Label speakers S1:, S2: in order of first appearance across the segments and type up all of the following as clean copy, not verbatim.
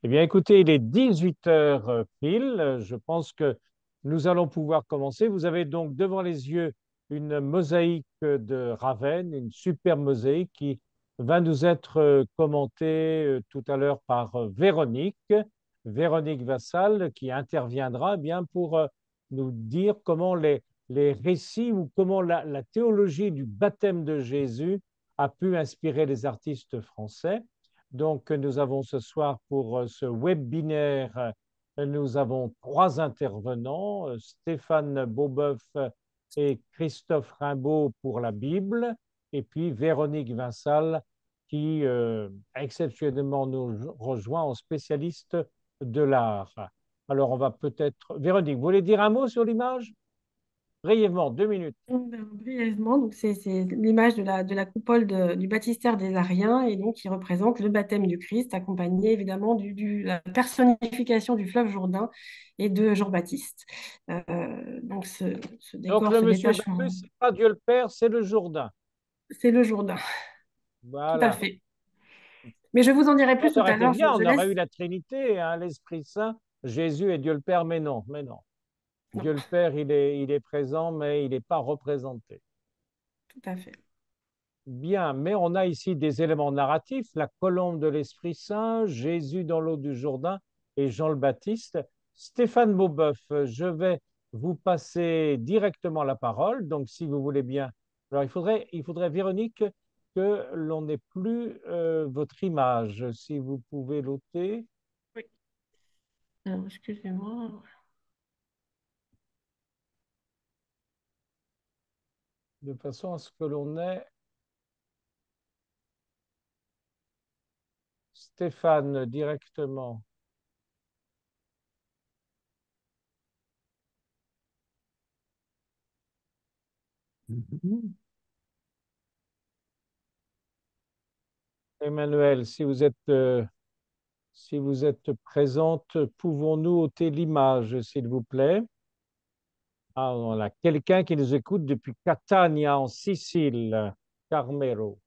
S1: Eh bien, écoutez, il est 18 heures pile. Je pense que nous allons pouvoir commencer. Vous avez donc devant les yeux une mosaïque de Ravenne, une superbe mosaïque qui va nous être commentée tout à l'heure par Véronique Vassal, qui interviendra bien pour nous dire comment les récits ou comment la théologie du baptême de Jésus a pu inspirer les artistes français. Donc, nous avons ce soir pour ce webinaire, nous avons trois intervenants, Stéphane Beauboeuf et Christophe Rimbaud pour la Bible, et puis Véronique Vinsal qui exceptionnellement nous rejoint en spécialiste de l'art. Alors, on va peut-être... Véronique, vous voulez dire un mot sur l'image? Brièvement, 2 minutes.
S2: Brièvement, donc c'est l'image de la coupole du baptistère des Ariens et donc qui représente le baptême du Christ, accompagné évidemment la personnification du fleuve Jourdain et de Jean-Baptiste. Donc ce
S1: Donc,
S2: décor
S1: le
S2: se
S1: monsieur
S2: détache,
S1: Baptiste, c'est pas Dieu le Père, c'est le Jourdain.
S2: c'est le Jourdain, tout à
S1: Voilà.
S2: fait. Mais je vous en dirai
S1: Ça
S2: plus tout
S1: aurait
S2: à
S1: été
S2: l'heure,
S1: bien,
S2: je
S1: on aurait eu
S2: laisse.
S1: la Trinité, hein, l'Esprit Saint, Jésus et Dieu le Père, mais non, mais non.
S2: Non,
S1: Dieu le Père, il est présent, mais il n'est pas représenté.
S2: tout à fait.
S1: Bien, mais on a ici des éléments narratifs, la colombe de l'Esprit Saint, Jésus dans l'eau du Jourdain et Jean le Baptiste. Stéphane Beauboeuf, je vais vous passer directement la parole, donc si vous voulez bien. Alors, il faudrait Véronique, que l'on n'ait plus votre image, si vous pouvez l'ôter.
S2: Oui. Alors, excusez-moi.
S1: De façon à ce que l'on ait Stéphane directement. Mhm. Emmanuel, si vous êtes présente, pouvons-nous ôter l'image, s'il vous plaît? Ah, on a quelqu'un qui nous écoute depuis Catania, en Sicile, Carmelo.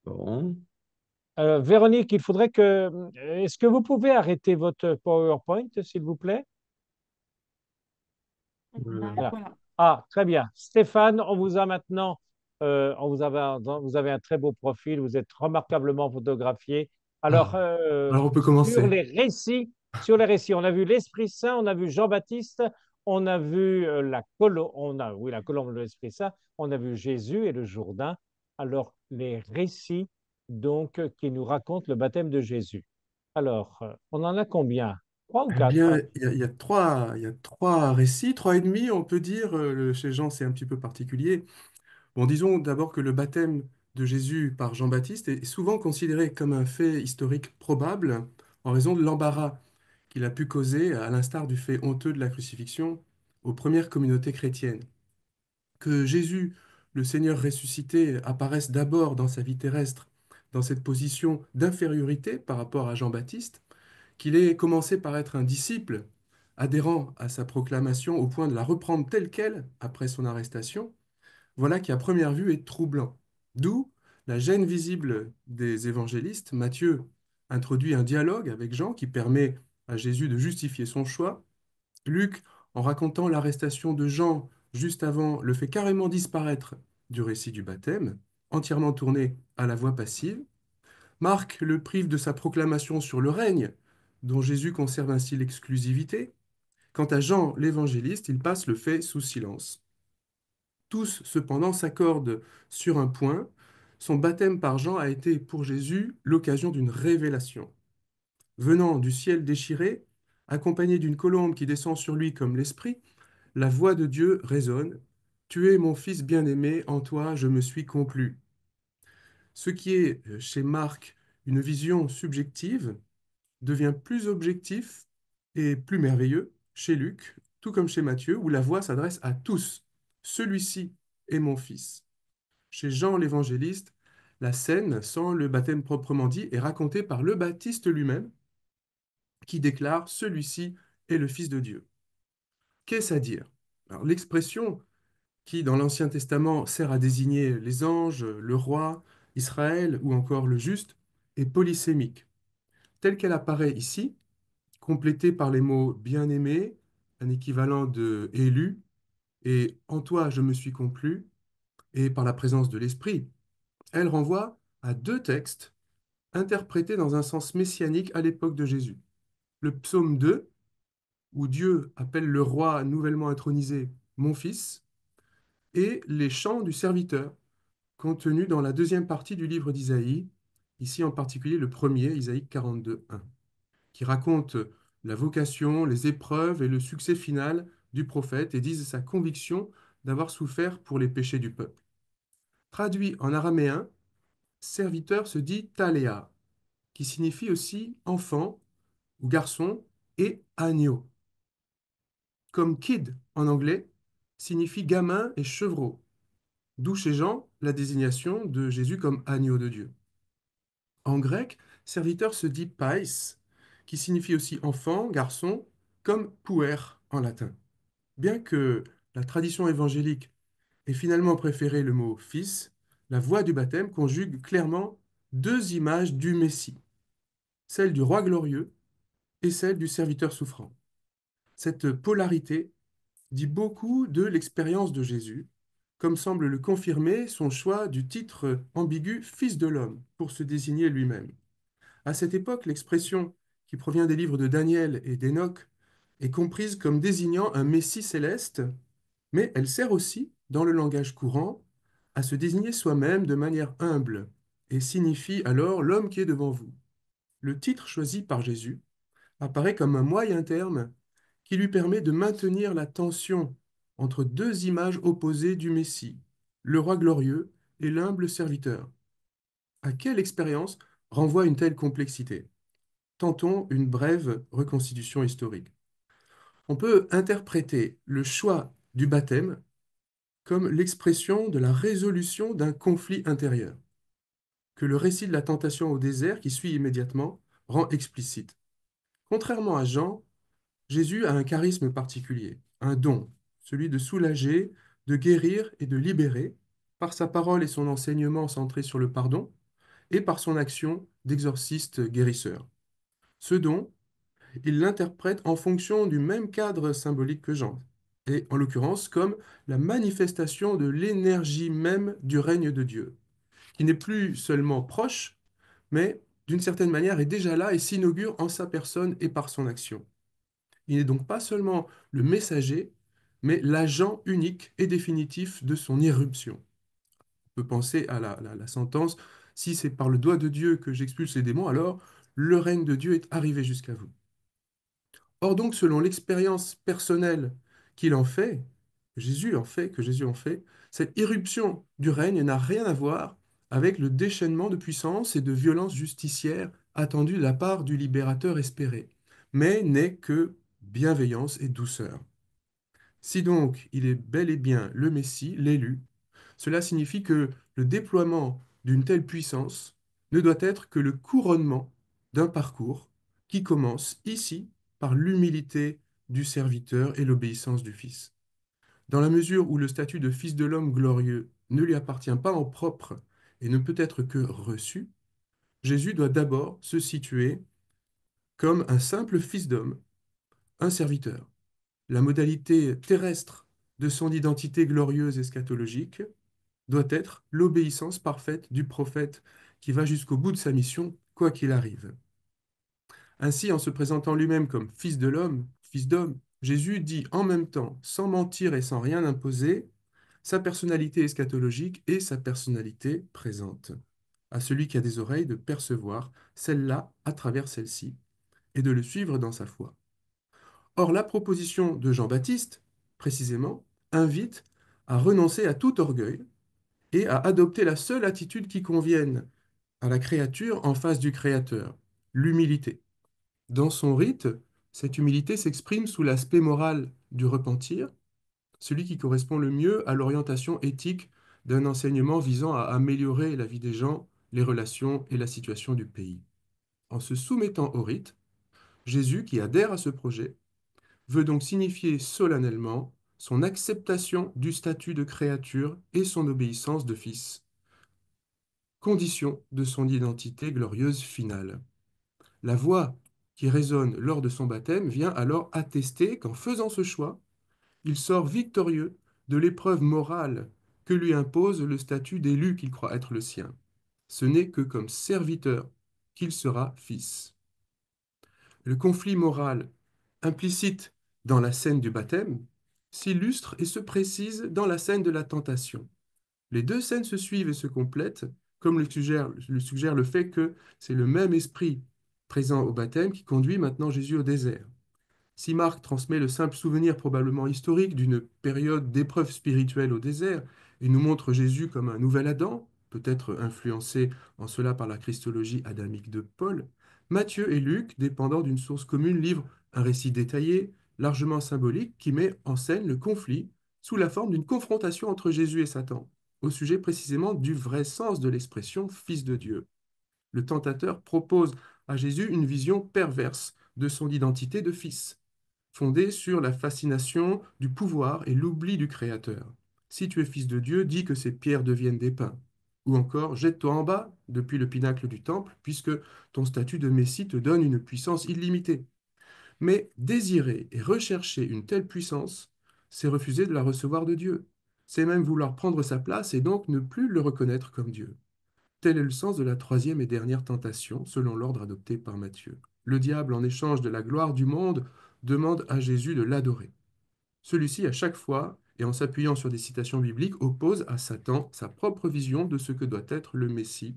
S3: Bon.
S1: Véronique, il faudrait que... Est-ce que vous pouvez arrêter votre PowerPoint, s'il vous plaît?
S2: On arrête,
S1: Voilà.
S2: voilà.
S1: Ah, très bien. Stéphane, on vous a maintenant, vous avez un très beau profil, vous êtes remarquablement photographié. Alors,
S3: Ah, alors on peut
S1: sur
S3: commencer.
S1: sur les récits, on a vu l'Esprit Saint, on a vu Jean-Baptiste, on a vu oui, la colombe de l'Esprit Saint, on a vu Jésus et le Jourdain. Alors, les récits, donc, qui nous racontent le baptême de Jésus. Alors, on en a combien? Trois ou
S3: Eh
S1: quatre?
S3: bien, il y a trois récits, trois et demi, on peut dire. Chez Jean, c'est un petit peu particulier. Bon, disons d'abord que le baptême de Jésus par Jean-Baptiste est souvent considéré comme un fait historique probable en raison de l'embarras qu'il a pu causer, à l'instar du fait honteux de la crucifixion, aux premières communautés chrétiennes. Que Jésus, le Seigneur ressuscité, apparaisse d'abord dans sa vie terrestre dans cette position d'infériorité par rapport à Jean-Baptiste, qu'il ait commencé par être un disciple adhérent à sa proclamation au point de la reprendre telle qu'elle après son arrestation, voilà qui à première vue est troublant. D'où la gêne visible des évangélistes. Matthieu introduit un dialogue avec Jean qui permet à Jésus de justifier son choix. Luc, en racontant l'arrestation de Jean juste avant, le fait carrément disparaître du récit du baptême, entièrement tourné à la voix passive. Marc le prive de sa proclamation sur le règne, dont Jésus conserve ainsi l'exclusivité. Quant à Jean l'évangéliste, il passe le fait sous silence. Tous, cependant, s'accordent sur un point. Son baptême par Jean a été pour Jésus l'occasion d'une révélation. Venant du ciel déchiré, accompagné d'une colombe qui descend sur lui comme l'Esprit, la voix de Dieu résonne. Tu es mon fils bien-aimé, en toi je me suis complu. Ce qui est chez Marc une vision subjective devient plus objectif et plus merveilleux chez Luc, tout comme chez Matthieu, où la voix s'adresse à tous. Celui-ci est mon fils. Chez Jean l'évangéliste, la scène, sans le baptême proprement dit, est racontée par le Baptiste lui-même, qui déclare celui-ci est le Fils de Dieu. Qu'est-ce à dire? Alors, l'expression qui, dans l'Ancien Testament, sert à désigner les anges, le roi, Israël ou encore le juste, est polysémique. Telle qu'elle apparaît ici, complétée par les mots bien-aimé, un équivalent de élu, et en toi je me suis complu, et par la présence de l'Esprit, elle renvoie à deux textes interprétés dans un sens messianique à l'époque de Jésus. Le psaume 2, où Dieu appelle le roi nouvellement intronisé mon fils, et les chants du serviteur, contenus dans la deuxième partie du livre d'Isaïe, ici en particulier le premier, Isaïe 42, 1, qui raconte la vocation, les épreuves et le succès final du prophète et disent sa conviction d'avoir souffert pour les péchés du peuple. Traduit en araméen, serviteur se dit taléa, qui signifie aussi enfant ou garçon, et agneau. Comme kid en anglais signifie gamin et chevreau, d'où chez Jean la désignation de Jésus comme agneau de Dieu. En grec, serviteur se dit pais, qui signifie aussi enfant, garçon, comme puer en latin. Bien que la tradition évangélique ait finalement préféré le mot fils, la voix du baptême conjugue clairement deux images du Messie, celle du roi glorieux et celle du serviteur souffrant. Cette polarité dit beaucoup de l'expérience de Jésus, comme semble le confirmer son choix du titre ambigu Fils de l'homme pour se désigner lui-même. À cette époque, l'expression qui provient des livres de Daniel et d'Enoch est comprise comme désignant un Messie céleste, mais elle sert aussi, dans le langage courant, à se désigner soi-même de manière humble et signifie alors l'homme qui est devant vous. Le titre choisi par Jésus apparaît comme un moyen terme qui lui permet de maintenir la tension entre deux images opposées du Messie, le roi glorieux et l'humble serviteur. À quelle expérience renvoie une telle complexité? Tentons une brève reconstitution historique. On peut interpréter le choix du baptême comme l'expression de la résolution d'un conflit intérieur, que le récit de la tentation au désert qui suit immédiatement rend explicite. Contrairement à Jean, Jésus a un charisme particulier, un don, celui de soulager, de guérir et de libérer, par sa parole et son enseignement centré sur le pardon, et par son action d'exorciste guérisseur. Ce don, il l'interprète en fonction du même cadre symbolique que Jean, et en l'occurrence comme la manifestation de l'énergie même du règne de Dieu, qui n'est plus seulement proche, mais d'une certaine manière est déjà là et s'inaugure en sa personne et par son action. Il n'est donc pas seulement le messager, mais l'agent unique et définitif de son irruption. On peut penser à la sentence, si c'est par le doigt de Dieu que j'expulse les démons, alors le règne de Dieu est arrivé jusqu'à vous. Or donc, selon l'expérience personnelle qu'il en fait, que Jésus en fait, cette irruption du règne n'a rien à voir avec le déchaînement de puissance et de violence justicière attendue de la part du libérateur espéré, mais n'est que bienveillance et douceur. Si donc il est bel et bien le Messie, l'élu, cela signifie que le déploiement d'une telle puissance ne doit être que le couronnement d'un parcours qui commence ici par l'humilité du serviteur et l'obéissance du Fils. Dans la mesure où le statut de Fils de l'homme glorieux ne lui appartient pas en propre et ne peut être que reçu, Jésus doit d'abord se situer comme un simple Fils d'homme, un serviteur. La modalité terrestre de son identité glorieuse eschatologique doit être l'obéissance parfaite du prophète qui va jusqu'au bout de sa mission, quoi qu'il arrive. Ainsi, en se présentant lui-même comme fils de l'homme, fils d'homme, Jésus dit en même temps, sans mentir et sans rien imposer, sa personnalité eschatologique et sa personnalité présente, à celui qui a des oreilles de percevoir celle-là à travers celle-ci, et de le suivre dans sa foi. Or, la proposition de Jean-Baptiste, précisément, invite à renoncer à tout orgueil et à adopter la seule attitude qui convienne à la créature en face du Créateur, l'humilité. Dans son rite, cette humilité s'exprime sous l'aspect moral du repentir, celui qui correspond le mieux à l'orientation éthique d'un enseignement visant à améliorer la vie des gens les relations et la situation du pays. En se soumettant au rite, Jésus, qui adhère à ce projet, veut donc signifier solennellement son acceptation du statut de créature et son obéissance de fils, condition de son identité glorieuse finale. La voix qui résonne lors de son baptême vient alors attester qu'en faisant ce choix, il sort victorieux de l'épreuve morale que lui impose le statut d'élu qu'il croit être le sien. Ce n'est que comme serviteur qu'il sera fils. Le conflit moral implicite dans la scène du baptême s'illustre et se précise dans la scène de la tentation. Les deux scènes se suivent et se complètent, comme le suggère le fait que c'est le même esprit présent au baptême qui conduit maintenant Jésus au désert. Si Marc transmet le simple souvenir probablement historique d'une période d'épreuve spirituelle au désert et nous montre Jésus comme un nouvel Adam, peut-être influencé en cela par la christologie adamique de Paul, Matthieu et Luc, dépendant d'une source commune, livrent un récit détaillé, largement symbolique, qui met en scène le conflit sous la forme d'une confrontation entre Jésus et Satan, au sujet précisément du vrai sens de l'expression Fils de Dieu. Le tentateur propose à Jésus une vision perverse de son identité de fils, fondée sur la fascination du pouvoir et l'oubli du Créateur. Si tu es fils de Dieu, dis que ces pierres deviennent des pains. Ou encore, jette-toi en bas depuis le pinacle du temple, puisque ton statut de Messie te donne une puissance illimitée. Mais désirer et rechercher une telle puissance, c'est refuser de la recevoir de Dieu. C'est même vouloir prendre sa place et donc ne plus le reconnaître comme Dieu. Tel est le sens de la troisième et dernière tentation, selon l'ordre adopté par Matthieu. Le diable, en échange de la gloire du monde, demande à Jésus de l'adorer. Celui-ci, à chaque fois, et en s'appuyant sur des citations bibliques, oppose à Satan sa propre vision de ce que doit être le Messie,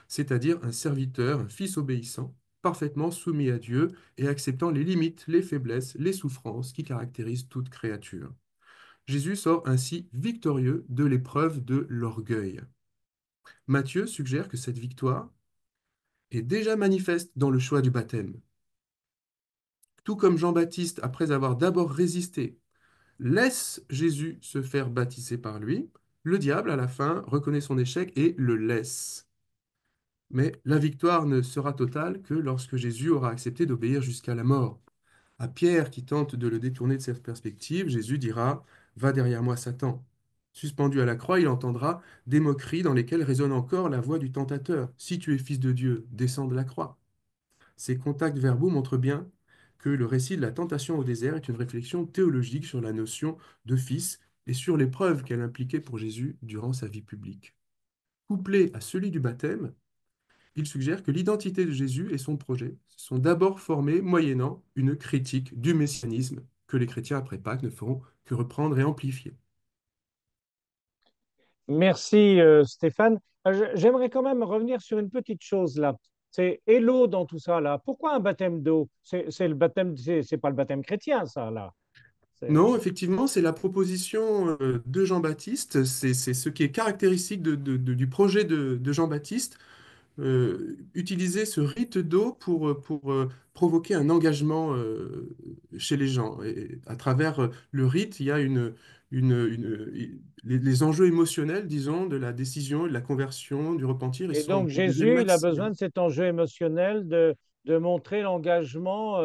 S3: c'est-à-dire un serviteur, un fils obéissant, parfaitement soumis à Dieu et acceptant les limites, les faiblesses, les souffrances qui caractérisent toute créature. Jésus sort ainsi victorieux de l'épreuve de l'orgueil. Matthieu suggère que cette victoire est déjà manifeste dans le choix du baptême. Tout comme Jean-Baptiste, après avoir d'abord résisté, laisse Jésus se faire baptiser par lui, le diable, à la fin, reconnaît son échec et le laisse. Mais la victoire ne sera totale que lorsque Jésus aura accepté d'obéir jusqu'à la mort. À Pierre, qui tente de le détourner de cette perspective, Jésus dira: Va derrière moi, Satan. Suspendu à la croix, il entendra des moqueries dans lesquelles résonne encore la voix du tentateur: Si tu es fils de Dieu, descends de la croix. Ces contacts verbaux montrent bien que le récit de la tentation au désert est une réflexion théologique sur la notion de fils et sur l'épreuve qu'elle impliquait pour Jésus durant sa vie publique. Couplé à celui du baptême, il suggère que l'identité de Jésus et son projet sont d'abord formés moyennant une critique du messianisme que les chrétiens après Pâques ne feront que reprendre et amplifier.
S1: Merci Stéphane. J'aimerais quand même revenir sur une petite chose là. C'est et l'eau dans tout ça là. Pourquoi un baptême d'eau? C'est le baptême, c'est pas le baptême chrétien ça là.
S3: Non,
S1: C'est-
S3: effectivement, c'est la proposition de Jean-Baptiste, c'est ce qui est caractéristique du projet de Jean-Baptiste, utiliser ce rite d'eau pour provoquer un engagement chez les gens. Et à travers le rite, il y a les enjeux émotionnels, disons, de la décision, de la conversion, du repentir,
S1: Et
S3: ils
S1: donc
S3: deviennent
S1: Jésus, il a besoin
S3: maximums.
S1: de cet enjeu émotionnel de montrer l'engagement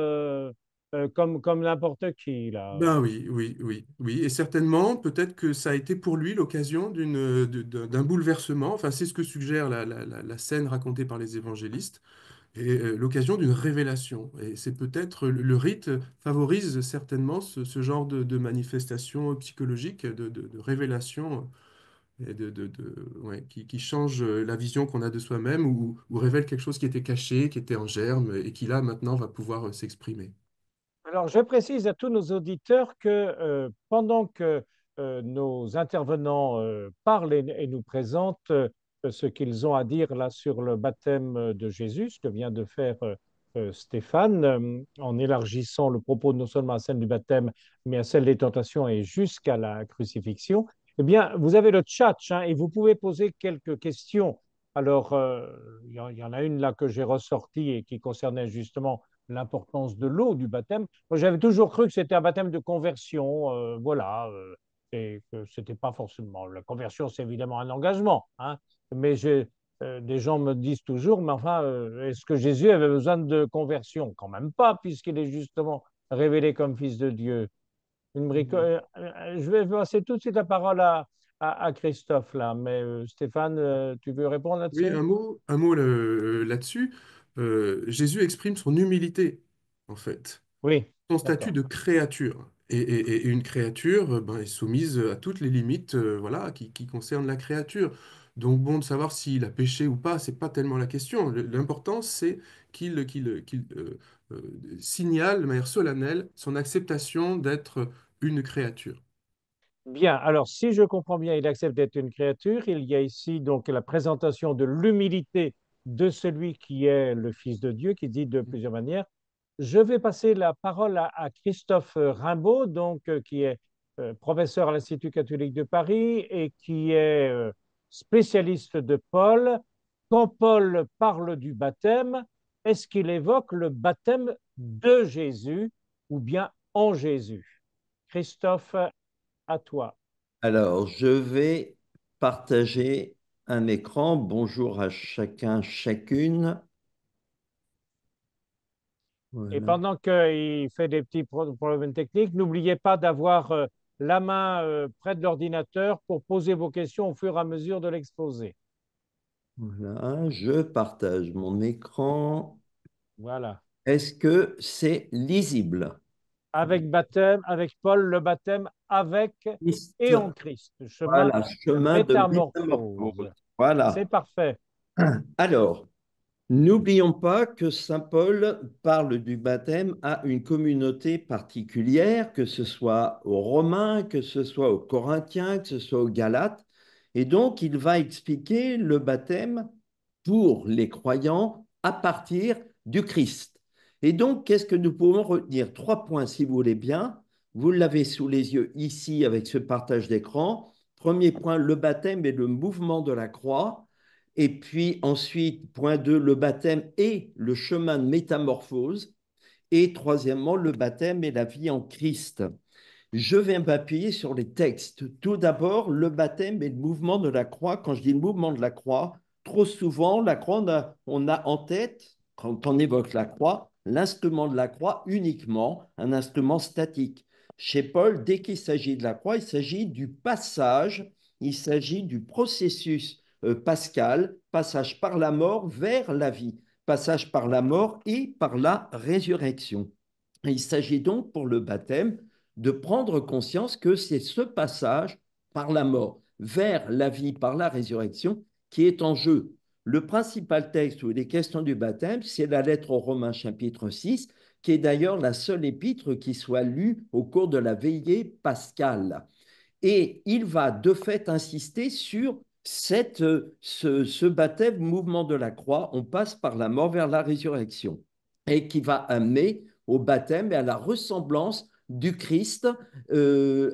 S1: comme n'importe qui là.
S3: Ben oui, oui, oui, oui. Et certainement, peut-être que ça a été pour lui l'occasion d'un bouleversement. Enfin, c'est ce que suggère la scène racontée par les évangélistes, et l'occasion d'une révélation. Et c'est peut-être le rite favorise certainement ce genre de manifestation psychologique, de révélation, et ouais, qui change la vision qu'on a de soi-même ou révèle quelque chose qui était caché, qui était en germe et qui là maintenant va pouvoir s'exprimer.
S1: Alors, je précise à tous nos auditeurs que pendant que nos intervenants parlent et nous présentent ce qu'ils ont à dire là sur le baptême de Jésus, ce que vient de faire Stéphane, en élargissant le propos non seulement à la scène du baptême, mais à celle des tentations et jusqu'à la crucifixion, eh bien, vous avez le chat hein, et vous pouvez poser quelques questions. Alors, il y en a une là que j'ai ressortie et qui concernait justement l'importance de l'eau du baptême. Moi, j'avais toujours cru que c'était un baptême de conversion, voilà, et que c'était pas forcément. La conversion, c'est évidemment un engagement, hein, mais des gens me disent toujours, mais enfin, est-ce que Jésus avait besoin de conversion? Quand même pas, puisqu'il est justement révélé comme Fils de Dieu. Je vais passer tout de suite la parole à Christophe là, mais Stéphane, tu veux répondre
S3: Oui,
S1: là-dessus?
S3: un mot là-dessus. Jésus exprime son humilité, en fait,
S1: Oui,
S3: son statut
S1: d'accord.
S3: de créature. Et une créature ben, est soumise à toutes les limites voilà, qui concernent la créature. Donc bon, de savoir s'il a péché ou pas, c'est pas tellement la question. L'important, c'est qu'il signale de manière solennelle son acceptation d'être une créature.
S1: Bien, alors si je comprends bien, il accepte d'être une créature. Il y a ici donc la présentation de l'humilité de celui qui est le Fils de Dieu, qui dit de plusieurs manières. Je vais passer la parole à Christophe Rimbaud, donc, qui est professeur à l'Institut catholique de Paris et qui est spécialiste de Paul. Quand Paul parle du baptême, est-ce qu'il évoque le baptême de Jésus ou bien en Jésus? Christophe, à toi.
S4: Alors, je vais partager un écran. Bonjour à chacun, chacune.
S1: Et
S4: Voilà.
S1: pendant qu'il fait des petits problèmes techniques, n'oubliez pas d'avoir la main près de l'ordinateur pour poser vos questions au fur et à mesure de l'exposé.
S4: Voilà, je partage mon écran.
S1: Voilà.
S4: Est-ce que c'est lisible?
S1: Avec baptême, avec Paul, le baptême avec
S4: Christ.
S1: et en Christ, chemin
S4: Voilà,
S1: de
S4: chemin de métamorphose.
S1: métamorphose. C'est
S4: Voilà.
S1: parfait.
S4: Alors, n'oublions pas que Saint Paul parle du baptême à une communauté particulière, que ce soit aux Romains, que ce soit aux Corinthiens, que ce soit aux Galates. Et donc, il va expliquer le baptême pour les croyants à partir du Christ. Et donc, qu'est-ce que nous pouvons retenir? Trois points, si vous voulez bien. Vous l'avez sous les yeux ici avec ce partage d'écran. Premier point, le baptême et le mouvement de la croix. Et puis ensuite, point 2, le baptême et le chemin de métamorphose. Et troisièmement, le baptême et la vie en Christ. Je vais m'appuyer sur les textes. Tout d'abord, le baptême et le mouvement de la croix. Quand je dis le mouvement de la croix, trop souvent, la croix, on a en tête, quand on évoque la croix, l'instrument de la croix uniquement, un instrument statique. Chez Paul, dès qu'il s'agit de la croix, il s'agit du passage, il s'agit du processus pascal, passage par la mort vers la vie, passage par la mort et par la résurrection. Il s'agit donc pour le baptême de prendre conscience que c'est ce passage par la mort vers la vie par la résurrection qui est en jeu. Le principal texte où il est question du baptême, c'est la lettre aux Romains chapitre 6, qui est d'ailleurs la seule épître qui soit lue au cours de la veillée pascale. Et il va de fait insister sur ce baptême, mouvement de la croix, on passe par la mort vers la résurrection, et qui va amener au baptême et à la ressemblance du Christ.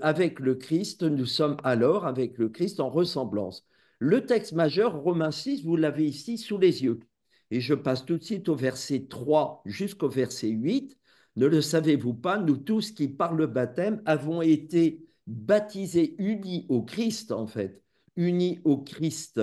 S4: Avec le Christ, nous sommes alors avec le Christ en ressemblance. Le texte majeur, Romains 6, vous l'avez ici sous les yeux. Et je passe tout de suite au verset 3 jusqu'au verset 8. Ne le savez-vous pas, nous tous qui par le baptême avons été baptisés, unis au Christ en fait, unis au Christ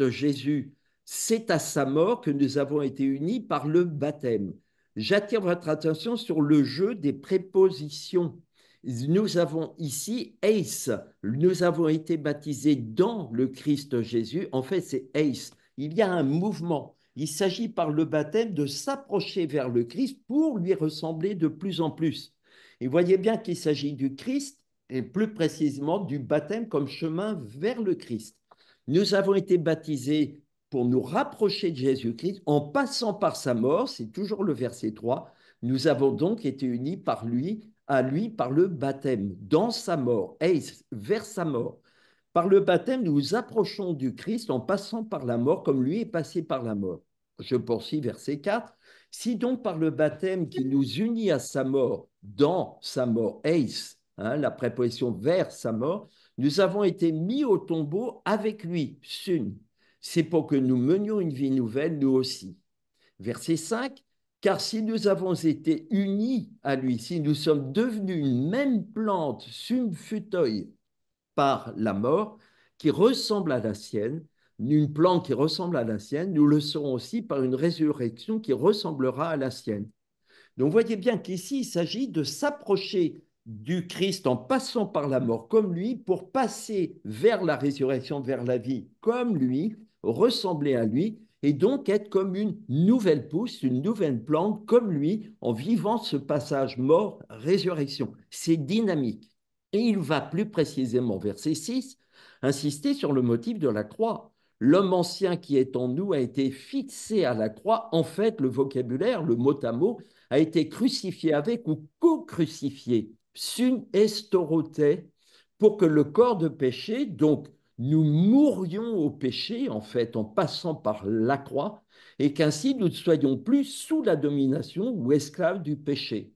S4: Jésus. C'est à sa mort que nous avons été unis par le baptême. J'attire votre attention sur le jeu des prépositions. Nous avons ici eis, nous avons été baptisés dans le Christ Jésus. En fait, c'est eis. Il y a un mouvement. Il s'agit par le baptême de s'approcher vers le Christ pour lui ressembler de plus en plus. Et voyez bien qu'il s'agit du Christ et plus précisément du baptême comme chemin vers le Christ. Nous avons été baptisés pour nous rapprocher de Jésus-Christ en passant par sa mort, c'est toujours le verset 3. Nous avons donc été unis par lui, à lui par le baptême, dans sa mort, vers sa mort. Par le baptême, nous nous approchons du Christ en passant par la mort comme lui est passé par la mort. Je poursuis verset 4. Si donc par le baptême qui nous unit à sa mort, dans sa mort, la préposition vers sa mort, nous avons été mis au tombeau avec lui, sun. C'est pour que nous menions une vie nouvelle, nous aussi. Verset 5. Car si nous avons été unis à lui, si nous sommes devenus une même plante, sum futoi, par la mort, qui ressemble à la sienne, une plante qui ressemble à la sienne, nous le serons aussi par une résurrection qui ressemblera à la sienne. Donc, vous voyez bien qu'ici, il s'agit de s'approcher du Christ en passant par la mort comme lui pour passer vers la résurrection, vers la vie comme lui, ressembler à lui et donc être comme une nouvelle pousse, une nouvelle plante comme lui en vivant ce passage mort-résurrection. C'est dynamique. Et il va plus précisément, verset 6, insister sur le motif de la croix. L'homme ancien qui est en nous a été fixé à la croix. En fait, le vocabulaire, le mot à mot, a été crucifié avec ou co-crucifié, sun estorote, pour que le corps de péché, donc nous mourions au péché, en fait, en passant par la croix, et qu'ainsi nous ne soyons plus sous la domination ou esclaves du péché.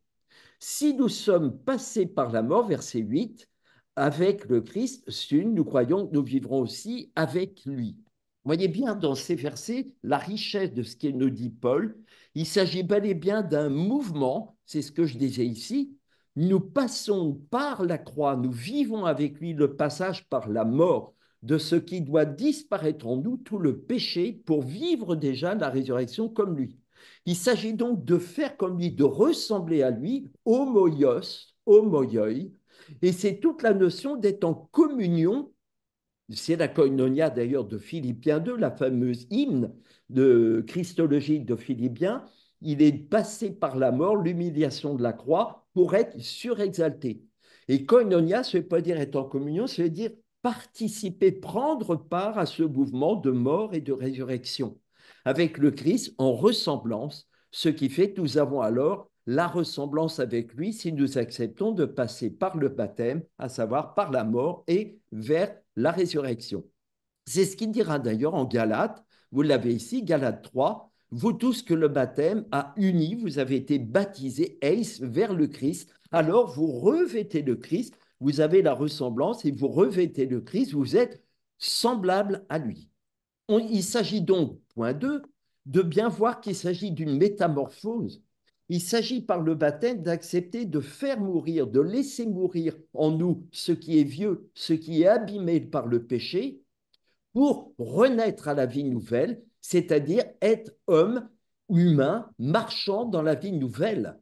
S4: Si nous sommes passés par la mort, verset 8, avec le Christ, sun, nous croyons que nous vivrons aussi avec lui. Voyez bien dans ces versets la richesse de ce qu'il nous dit Paul. Il s'agit bel et bien d'un mouvement, c'est ce que je disais ici. Nous passons par la croix, nous vivons avec lui le passage par la mort de ce qui doit disparaître en nous, tout le péché, pour vivre déjà la résurrection comme lui. Il s'agit donc de faire comme lui, de ressembler à lui, homoios, homoioi, et c'est toute la notion d'être en communion. C'est la koinonia d'ailleurs de Philippiens 2, la fameuse hymne de christologie de Philippiens. Il est passé par la mort, l'humiliation de la croix, pour être surexalté. Et koinonia, ça ne veut pas dire être en communion, ça veut dire participer, prendre part à ce mouvement de mort et de résurrection. Avec le Christ en ressemblance, ce qui fait que nous avons alors la ressemblance avec lui si nous acceptons de passer par le baptême, à savoir par la mort et vers la résurrection. C'est ce qu'il dira d'ailleurs en Galates, vous l'avez ici, Galates 3, vous tous que le baptême a uni, vous avez été baptisés, eis, vers le Christ, alors vous revêtez le Christ, vous avez la ressemblance et vous revêtez le Christ, vous êtes semblable à lui. Il s'agit donc, point 2, de bien voir qu'il s'agit d'une métamorphose. Il s'agit par le baptême d'accepter de faire mourir, de laisser mourir en nous ce qui est vieux, ce qui est abîmé par le péché, pour renaître à la vie nouvelle, c'est-à-dire être homme, humain, marchant dans la vie nouvelle.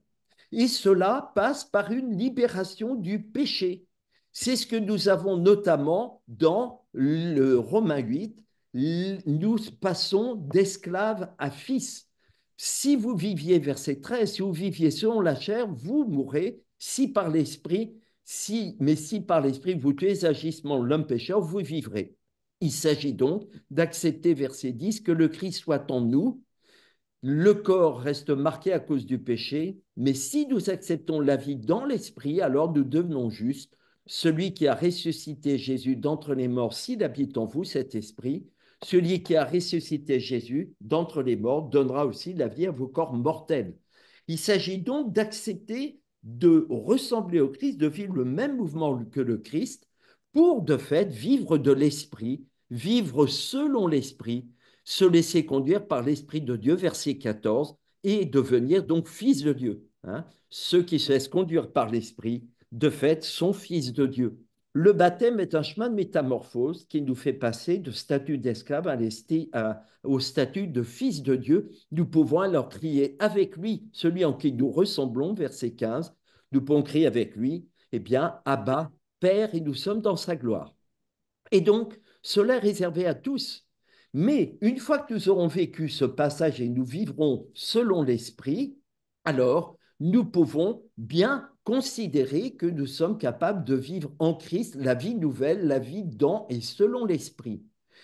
S4: Et cela passe par une libération du péché. C'est ce que nous avons notamment dans le Romains 8. Nous passons d'esclaves à fils. Si vous viviez, verset 13, si vous viviez selon la chair, vous mourrez, si par l'esprit, mais si par l'esprit vous tuez les agissements de l'homme pécheur, vous vivrez. Il s'agit donc d'accepter, verset 10, que le Christ soit en nous. Le corps reste marqué à cause du péché, mais si nous acceptons la vie dans l'esprit, alors nous devenons justes. Celui qui a ressuscité Jésus d'entre les morts, s'il habite en vous cet esprit, celui qui a ressuscité Jésus d'entre les morts donnera aussi la vie à vos corps mortels. Il s'agit donc d'accepter de ressembler au Christ, de vivre le même mouvement que le Christ, pour de fait vivre de l'esprit, vivre selon l'esprit, se laisser conduire par l'Esprit de Dieu, verset 14, et devenir donc fils de Dieu. Ceux qui se laissent conduire par l'Esprit, de fait, sont fils de Dieu. Le baptême est un chemin de métamorphose qui nous fait passer de statut d'esclave au statut de fils de Dieu. Nous pouvons alors crier avec lui, celui en qui nous ressemblons, verset 15. Nous pouvons crier avec lui, eh bien, Abba, Père, et nous sommes dans sa gloire. Et donc, cela est réservé à tous. Mais une fois que nous aurons vécu ce passage et nous vivrons selon l'Esprit, alors nous pouvons bien considérer que nous sommes capables de vivre en Christ la vie nouvelle, la vie dans et selon l'Esprit.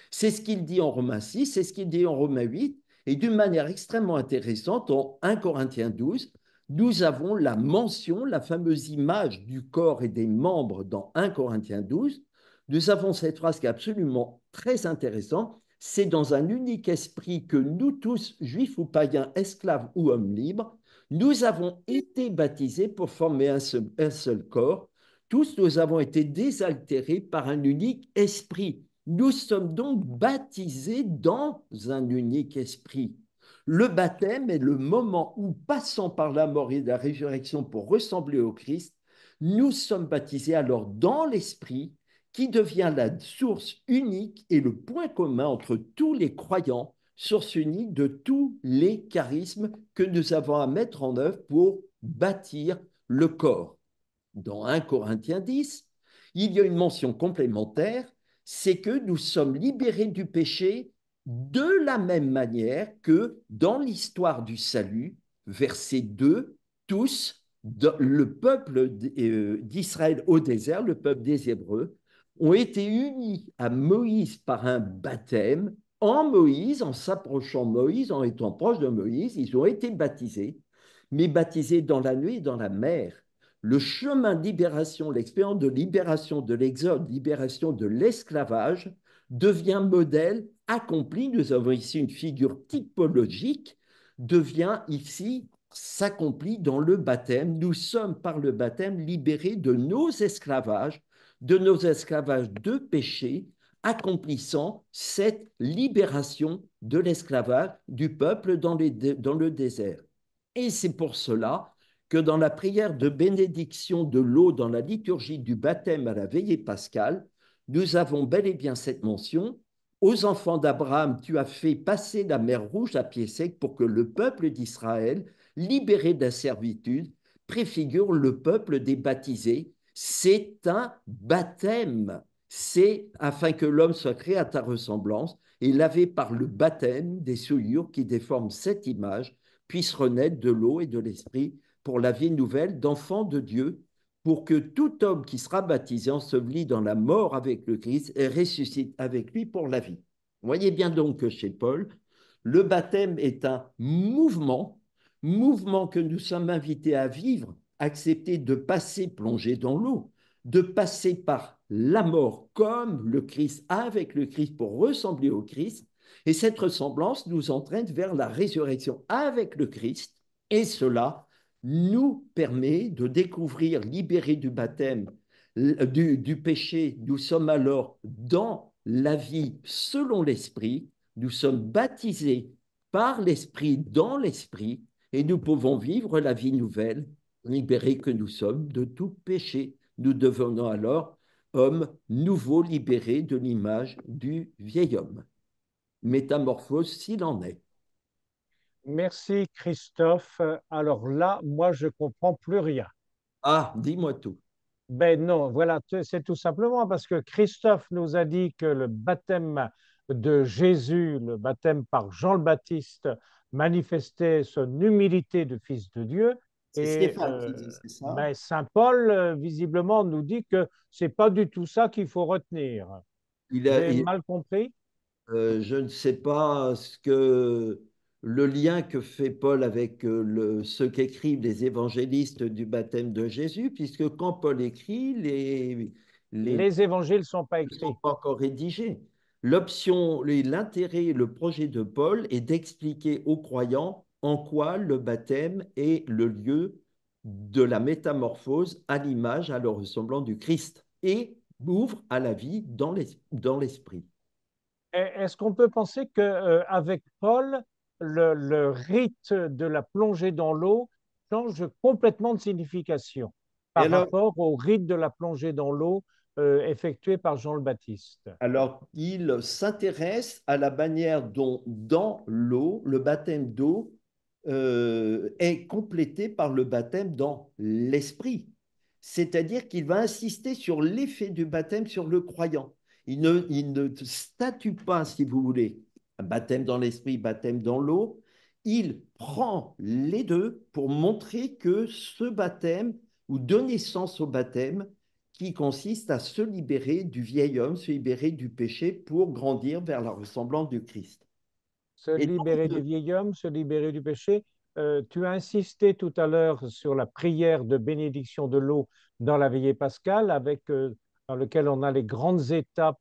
S4: C'est ce qu'il dit en Romains 6, c'est ce qu'il dit en Romains 8, et d'une manière extrêmement intéressante, en 1 Corinthiens 12, nous avons la mention, la fameuse image du corps et des membres dans 1 Corinthiens 12. Nous avons cette phrase qui est absolument très intéressante. C'est dans un unique esprit que nous tous, juifs ou païens, esclaves ou hommes libres, nous avons été baptisés pour former un seul corps. Tous, nous avons été désaltérés par un unique esprit. Nous sommes donc baptisés dans un unique esprit. Le baptême est le moment où, passant par la mort et la résurrection pour ressembler au Christ, nous sommes baptisés alors dans l'esprit qui devient la source unique et le point commun entre tous les croyants, source unique de tous les charismes que nous avons à mettre en œuvre pour bâtir le corps. Dans 1 Corinthiens 10, il y a une mention complémentaire, c'est que nous sommes libérés du péché de la même manière que dans l'histoire du salut, verset 2, tous, le peuple d'Israël au désert, le peuple des Hébreux, ont été unis à Moïse par un baptême. En Moïse, en s'approchant de Moïse, en étant proche de Moïse, ils ont été baptisés, mais baptisés dans la nuit et dans la mer. Le chemin de libération, l'expérience de libération de l'exode, libération de l'esclavage, devient modèle accompli. Nous avons ici une figure typologique, devient ici s'accomplit dans le baptême. Nous sommes par le baptême libérés de nos esclavages de péché, accomplissant cette libération de l'esclavage du peuple dans le désert. Et c'est pour cela que dans la prière de bénédiction de l'eau dans la liturgie du baptême à la veillée pascale, nous avons bel et bien cette mention. Aux enfants d'Abraham, tu as fait passer la mer Rouge à pied sec pour que le peuple d'Israël, libéré de la servitude, préfigure le peuple des baptisés. C'est un baptême. C'est afin que l'homme soit créé à ta ressemblance et lavé par le baptême des souillures qui déforment cette image, puisse renaître de l'eau et de l'esprit pour la vie nouvelle d'enfants de Dieu, pour que tout homme qui sera baptisé, enseveli dans la mort avec le Christ, et ressuscite avec lui pour la vie. Vous voyez bien donc que chez Paul, le baptême est un mouvement que nous sommes invités à vivre, accepter de passer plongé dans l'eau, de passer par la mort comme le Christ, avec le Christ pour ressembler au Christ. Et cette ressemblance nous entraîne vers la résurrection avec le Christ. Et cela nous permet de découvrir, libérés du baptême, du péché, nous sommes alors dans la vie selon l'Esprit, nous sommes baptisés par l'Esprit dans l'Esprit, et nous pouvons vivre la vie nouvelle, libérés que nous sommes de tout péché. Nous devenons alors hommes nouveaux, libérés de l'image du vieil homme. Métamorphose s'il en est.
S1: Merci Christophe. Alors là, moi, je comprends plus rien.
S4: Ah, dis-moi tout.
S1: Ben non, voilà, c'est tout simplement parce que Christophe nous a dit que le baptême de Jésus, le baptême par Jean le Baptiste, manifestait son humilité de fils de Dieu.
S4: C'est
S1: Et
S4: Stéphane qui dit, c'est ça?
S1: ben, Saint Paul, visiblement, nous dit que c'est pas du tout ça qu'il faut retenir.
S4: Il a,
S1: J'ai
S4: il-
S1: mal compris?
S4: je ne sais pas ce que le lien que fait Paul avec ce qu'écrivent les évangélistes du baptême de Jésus, puisque quand Paul écrit, les
S1: Les évangiles ne sont pas
S4: ne sont
S1: écrits.
S4: pas encore rédigés. L'intérêt, le projet de Paul est d'expliquer aux croyants en quoi le baptême est le lieu de la métamorphose à l'image, à la ressemblance du Christ, et ouvre à la vie dans l'esprit.
S1: Est-ce qu'on peut penser qu'avec Paul, le rite de la plongée dans l'eau change complètement de signification
S4: Et
S1: par rapport au rite de la plongée dans l'eau effectué par Jean le Baptiste?
S4: alors, il s'intéresse à la manière dont, dans l'eau, le baptême d'eau est complété par le baptême dans l'esprit. C'est-à-dire qu'il va insister sur l'effet du baptême sur le croyant. Il ne statue pas, si vous voulez, un baptême dans l'esprit, baptême dans l'eau. Il prend les deux pour montrer que ce baptême, ou donner sens au baptême, qui consiste à se libérer du vieil homme, se libérer du péché pour grandir vers la ressemblance du Christ.
S1: Se
S4: Et
S1: libérer du
S4: donc,
S1: vieil homme, se libérer du péché. Tu as insisté tout à l'heure sur la prière de bénédiction de l'eau dans la veillée pascale, dans lequel on a les grandes étapes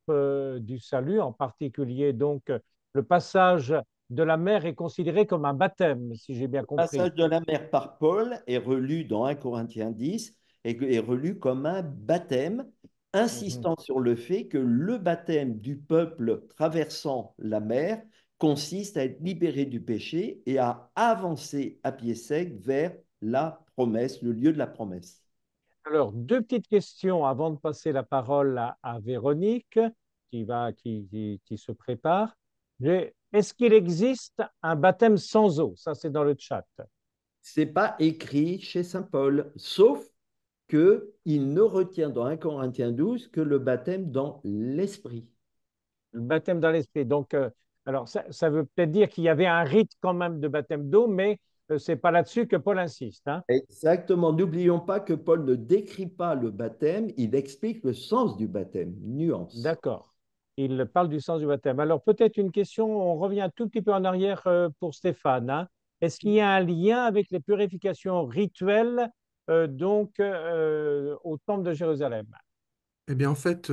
S1: du salut, en particulier donc le passage de la mer est considéré comme un baptême, si j'ai bien
S4: le
S1: compris.
S4: passage de la mer par Paul est relu dans 1 Corinthiens 10 et est relu comme un baptême,
S1: Mhm.
S4: insistant sur le fait que le baptême du peuple traversant la mer consiste à être libéré du péché et à avancer à pied sec vers la promesse, le lieu de la promesse.
S1: Alors, deux petites questions avant de passer la parole à Véronique qui se prépare. Est-ce qu'il existe un baptême sans eau? Ça, c'est dans le chat.
S4: C'est pas écrit chez saint Paul, sauf qu'il ne retient dans 1 Corinthiens 12 que le baptême dans l'esprit.
S1: Le baptême dans l'esprit. Donc, alors, ça veut peut-être dire qu'il y avait un rite quand même de baptême d'eau, mais ce n'est pas là-dessus que Paul insiste, hein.
S4: Exactement. N'oublions pas que Paul ne décrit pas le baptême, il explique le sens du baptême. Nuance.
S1: D'accord. Il parle du sens du baptême. Alors, peut-être une question, on revient un tout petit peu en arrière pour Stéphane, hein. Est-ce qu'il y a un lien avec les purifications rituelles au temple de Jérusalem?
S3: Eh bien, en fait,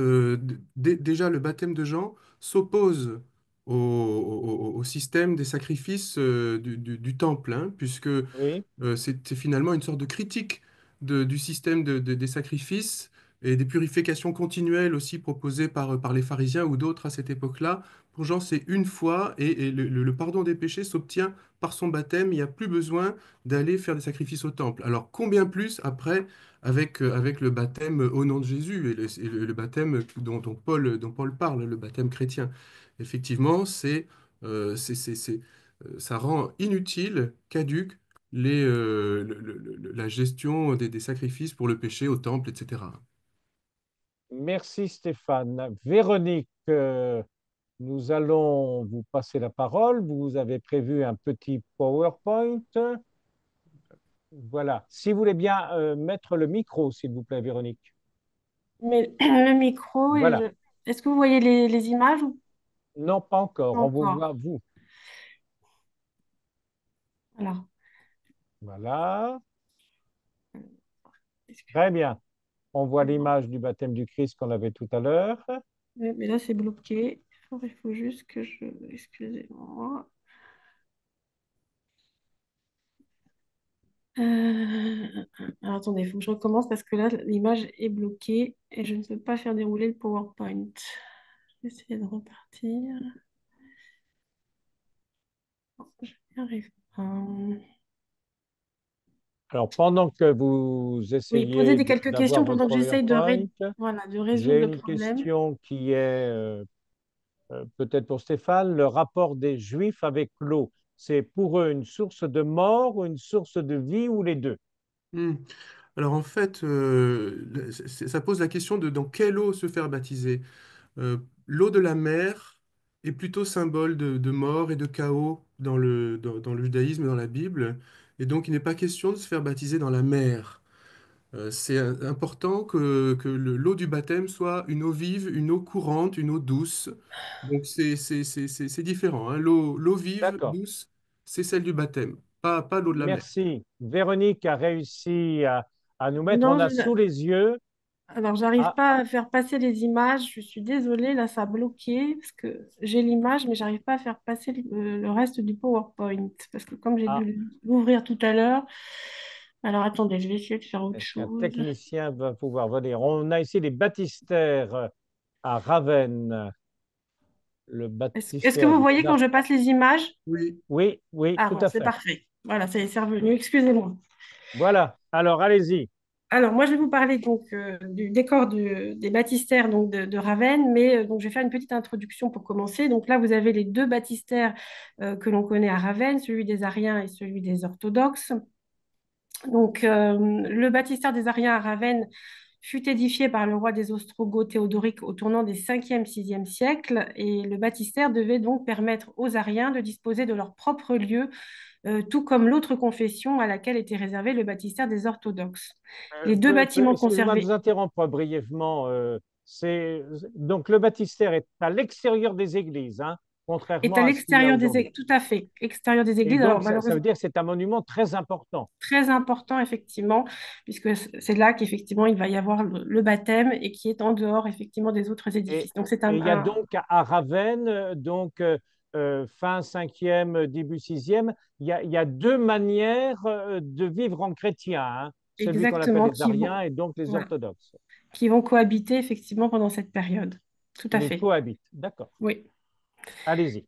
S3: déjà, le baptême de Jean s'oppose au système des sacrifices du temple, hein, puisque
S1: Oui,
S3: c'est finalement une sorte de critique du système des sacrifices et des purifications continuelles aussi proposées par les pharisiens ou d'autres à cette époque-là. Pour Jean, c'est une fois et le pardon des péchés s'obtient par son baptême. Il n'y a plus besoin d'aller faire des sacrifices au temple. Alors, combien plus après avec le baptême au nom de Jésus et le baptême dont Paul parle, le baptême chrétien. Effectivement, ça rend inutile, caduque, la gestion des sacrifices pour le péché au temple, etc.
S1: merci Stéphane. Véronique, nous allons vous passer la parole. Vous avez prévu un petit PowerPoint. Voilà. Si vous voulez bien mettre le micro, s'il vous plaît, Véronique.
S2: Mais le micro,
S1: Voilà.
S2: est-ce que vous voyez les images ou
S1: Non, pas encore.
S2: pas
S1: On vous
S2: encore?
S1: voit, vous.
S2: Alors,
S1: Voilà.
S2: excusez-
S1: Très bien. On voit l'image du baptême du Christ qu'on avait tout à l'heure.
S2: mais là, c'est bloqué. Il faut juste que je... Excusez-moi. Alors, attendez, il faut que je recommence parce que là, l'image est bloquée et je ne peux pas faire dérouler le PowerPoint. Je vais essayer de repartir. Je n'y arrive pas.
S1: Alors, pendant que vous
S2: Oui, posez
S1: essayez
S2: quelques
S1: d'avoir
S2: questions
S1: votre
S2: pendant que j'essaye
S1: PowerPoint,
S2: voilà, de résoudre
S1: j'ai
S2: le
S1: une
S2: problème.
S1: question qui est peut-être pour Stéphane. Le rapport des Juifs avec l'eau, c'est pour eux une source de mort ou une source de vie ou les deux?
S3: Hmm. Alors en fait, ça pose la question de dans quelle eau se faire baptiser. L'eau de la mer est plutôt symbole de mort et de chaos dans le judaïsme et dans la Bible. Et donc, il n'est pas question de se faire baptiser dans la mer. C'est important que l'eau du baptême soit une eau vive, une eau courante, une eau douce. Donc, c'est différent, hein. L'eau vive,
S1: D'accord.
S3: douce, c'est celle du baptême, pas l'eau de la mer.
S1: Merci. Véronique a réussi à nous mettre, on
S2: Non,
S1: a sous les yeux.
S2: alors j'arrive
S1: Ah,
S2: pas à faire passer les images. Je suis désolée, là, ça a bloqué parce que j'ai l'image, mais j'arrive pas à faire passer le reste du PowerPoint parce que comme j'ai
S1: ah,
S2: dû l'ouvrir tout à l'heure. Alors attendez, je vais essayer de faire autre
S1: est-ce qu'un
S2: chose.
S1: technicien va pouvoir venir? On a ici les baptistères à Ravenne, le
S2: Est-ce que
S1: baptistère
S2: vous
S1: du
S2: voyez quand
S1: Nord.
S2: je passe les images?
S3: Oui.
S1: Oui, oui,
S2: Ah
S1: tout
S2: bon,
S1: à
S2: c'est
S1: fait.
S2: parfait. Voilà, ça y est, c'est revenu. Excusez-moi.
S1: Voilà. Alors, allez-y.
S2: Alors, moi, je vais vous parler donc du décor des baptistères donc, de Ravenne, mais donc, je vais faire une petite introduction pour commencer. Donc là, vous avez les deux baptistères que l'on connaît à Ravenne, celui des Ariens et celui des orthodoxes. Donc, le baptistère des Ariens à Ravenne fut édifié par le roi des Ostrogoths Théodoric au tournant des 5e, 6e siècles, et le baptistère devait donc permettre aux Ariens de disposer de leur propre lieu, tout comme l'autre confession à laquelle était réservé le baptistère des orthodoxes. Les deux bâtiments
S1: Excusez-moi de vous
S2: conservés
S1: interrompre brièvement. Donc, le baptistère est à l'extérieur des églises, hein,
S2: est
S1: contrairement
S2: à
S1: à ce qu'il y a
S2: l'extérieur
S1: aujourd'hui.
S2: tout à fait, extérieur des
S1: Et
S2: églises. Alors
S1: donc, ça veut
S2: malheureusement,
S1: dire que c'est un monument très important.
S2: très important effectivement, puisque c'est là qu'effectivement il va y avoir le baptême et qui est en dehors effectivement des autres
S1: Et,
S2: édifices. Donc c'est
S1: et il y a donc à Ravenne, fin 5e, début 6e, il y a deux manières de vivre en chrétien, hein, celui qu'on appelle
S2: exactement
S1: les Ariens et donc les
S2: voilà,
S1: orthodoxes.
S2: qui vont cohabiter effectivement pendant cette période. Tout à
S1: Ils
S2: fait.
S1: cohabitent. D'accord.
S2: Oui.
S1: Allez-y.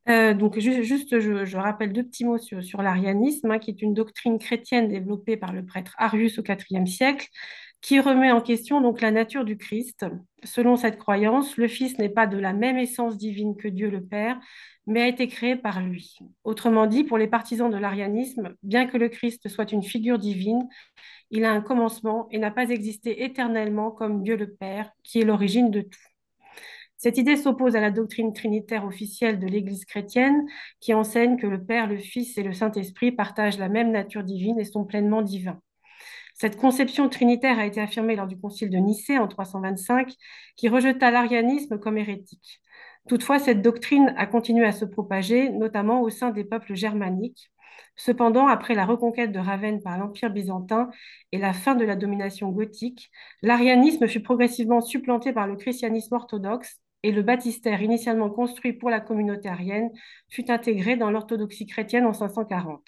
S2: Donc, juste, je rappelle deux petits mots sur l'arianisme, hein, qui est une doctrine chrétienne développée par le prêtre Arius au IVe siècle, qui remet en question donc la nature du Christ. Selon cette croyance, le Fils n'est pas de la même essence divine que Dieu le Père, mais a été créé par lui. Autrement dit, pour les partisans de l'arianisme, bien que le Christ soit une figure divine, il a un commencement et n'a pas existé éternellement comme Dieu le Père, qui est l'origine de tout. Cette idée s'oppose à la doctrine trinitaire officielle de l'Église chrétienne, qui enseigne que le Père, le Fils et le Saint-Esprit partagent la même nature divine et sont pleinement divins. Cette conception trinitaire a été affirmée lors du concile de Nicée en 325, qui rejeta l'arianisme comme hérétique. Toutefois, cette doctrine a continué à se propager, notamment au sein des peuples germaniques. Cependant, après la reconquête de Ravenne par l'Empire byzantin et la fin de la domination gothique, l'arianisme fut progressivement supplanté par le christianisme orthodoxe et le baptistère initialement construit pour la communauté arienne fut intégré dans l'orthodoxie chrétienne en 540.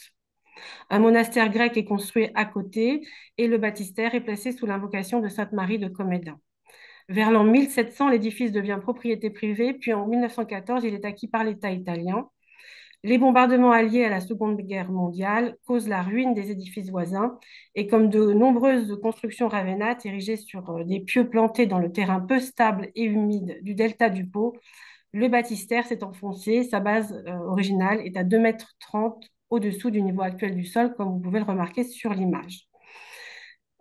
S2: Un monastère grec est construit à côté et le baptistère est placé sous l'invocation de Sainte Marie de Comédin. Vers l'an 1700, l'édifice devient propriété privée, puis en 1914, il est acquis par l'État italien. Les bombardements alliés à la Seconde Guerre mondiale causent la ruine des édifices voisins et comme de nombreuses constructions ravennate érigées sur des pieux plantés dans le terrain peu stable et humide du delta du Pô, le baptistère s'est enfoncé, sa base originale est à 2,30 m au-dessous du niveau actuel du sol, comme vous pouvez le remarquer sur l'image.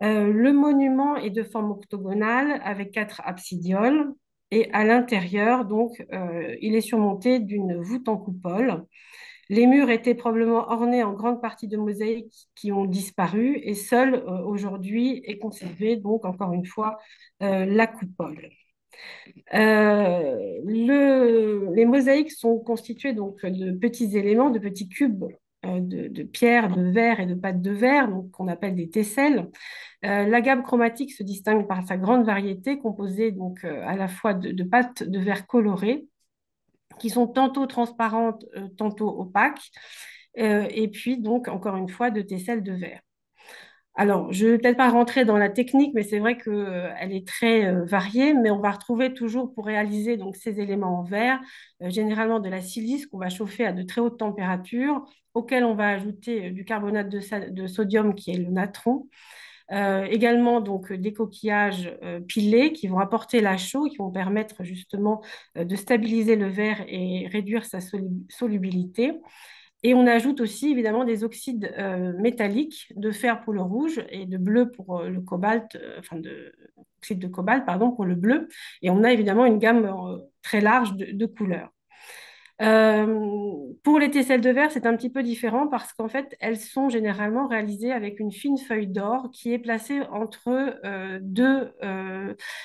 S2: Le monument est de forme octogonale avec 4 absidioles et à l'intérieur, donc, il est surmonté d'une voûte en coupole. Les murs étaient probablement ornés en grande partie de mosaïques qui ont disparu et seul aujourd'hui est conservé, donc encore une fois, la coupole. Les mosaïques sont constituées donc de petits éléments, de petits cubes de pierre, de verre et de pâte de verre, donc qu'on appelle des tesselles. La gamme chromatique se distingue par sa grande variété, composée donc à la fois de pâtes de verre colorées, qui sont tantôt transparentes, tantôt opaques, et puis donc encore une fois de tesselles de verre. Alors, je ne vais peut-être pas rentrer dans la technique, mais c'est vrai qu'elle est très variée, mais on va retrouver toujours pour réaliser donc, ces éléments en verre, généralement de la silice qu'on va chauffer à de très hautes températures, auquel on va ajouter du carbonate de sodium qui est le natron. Également donc des coquillages pilés qui vont apporter la chaux, qui vont permettre justement de stabiliser le verre et réduire sa solubilité. Et on ajoute aussi évidemment des oxydes métalliques de fer pour le rouge et de bleu pour le cobalt, oxyde de cobalt, pardon, pour le bleu. Et on a évidemment une gamme très large de couleurs. Pour les tesselles de verre, c'est un petit peu différent parce qu'en fait, elles sont généralement réalisées avec une fine feuille d'or qui est placée entre deux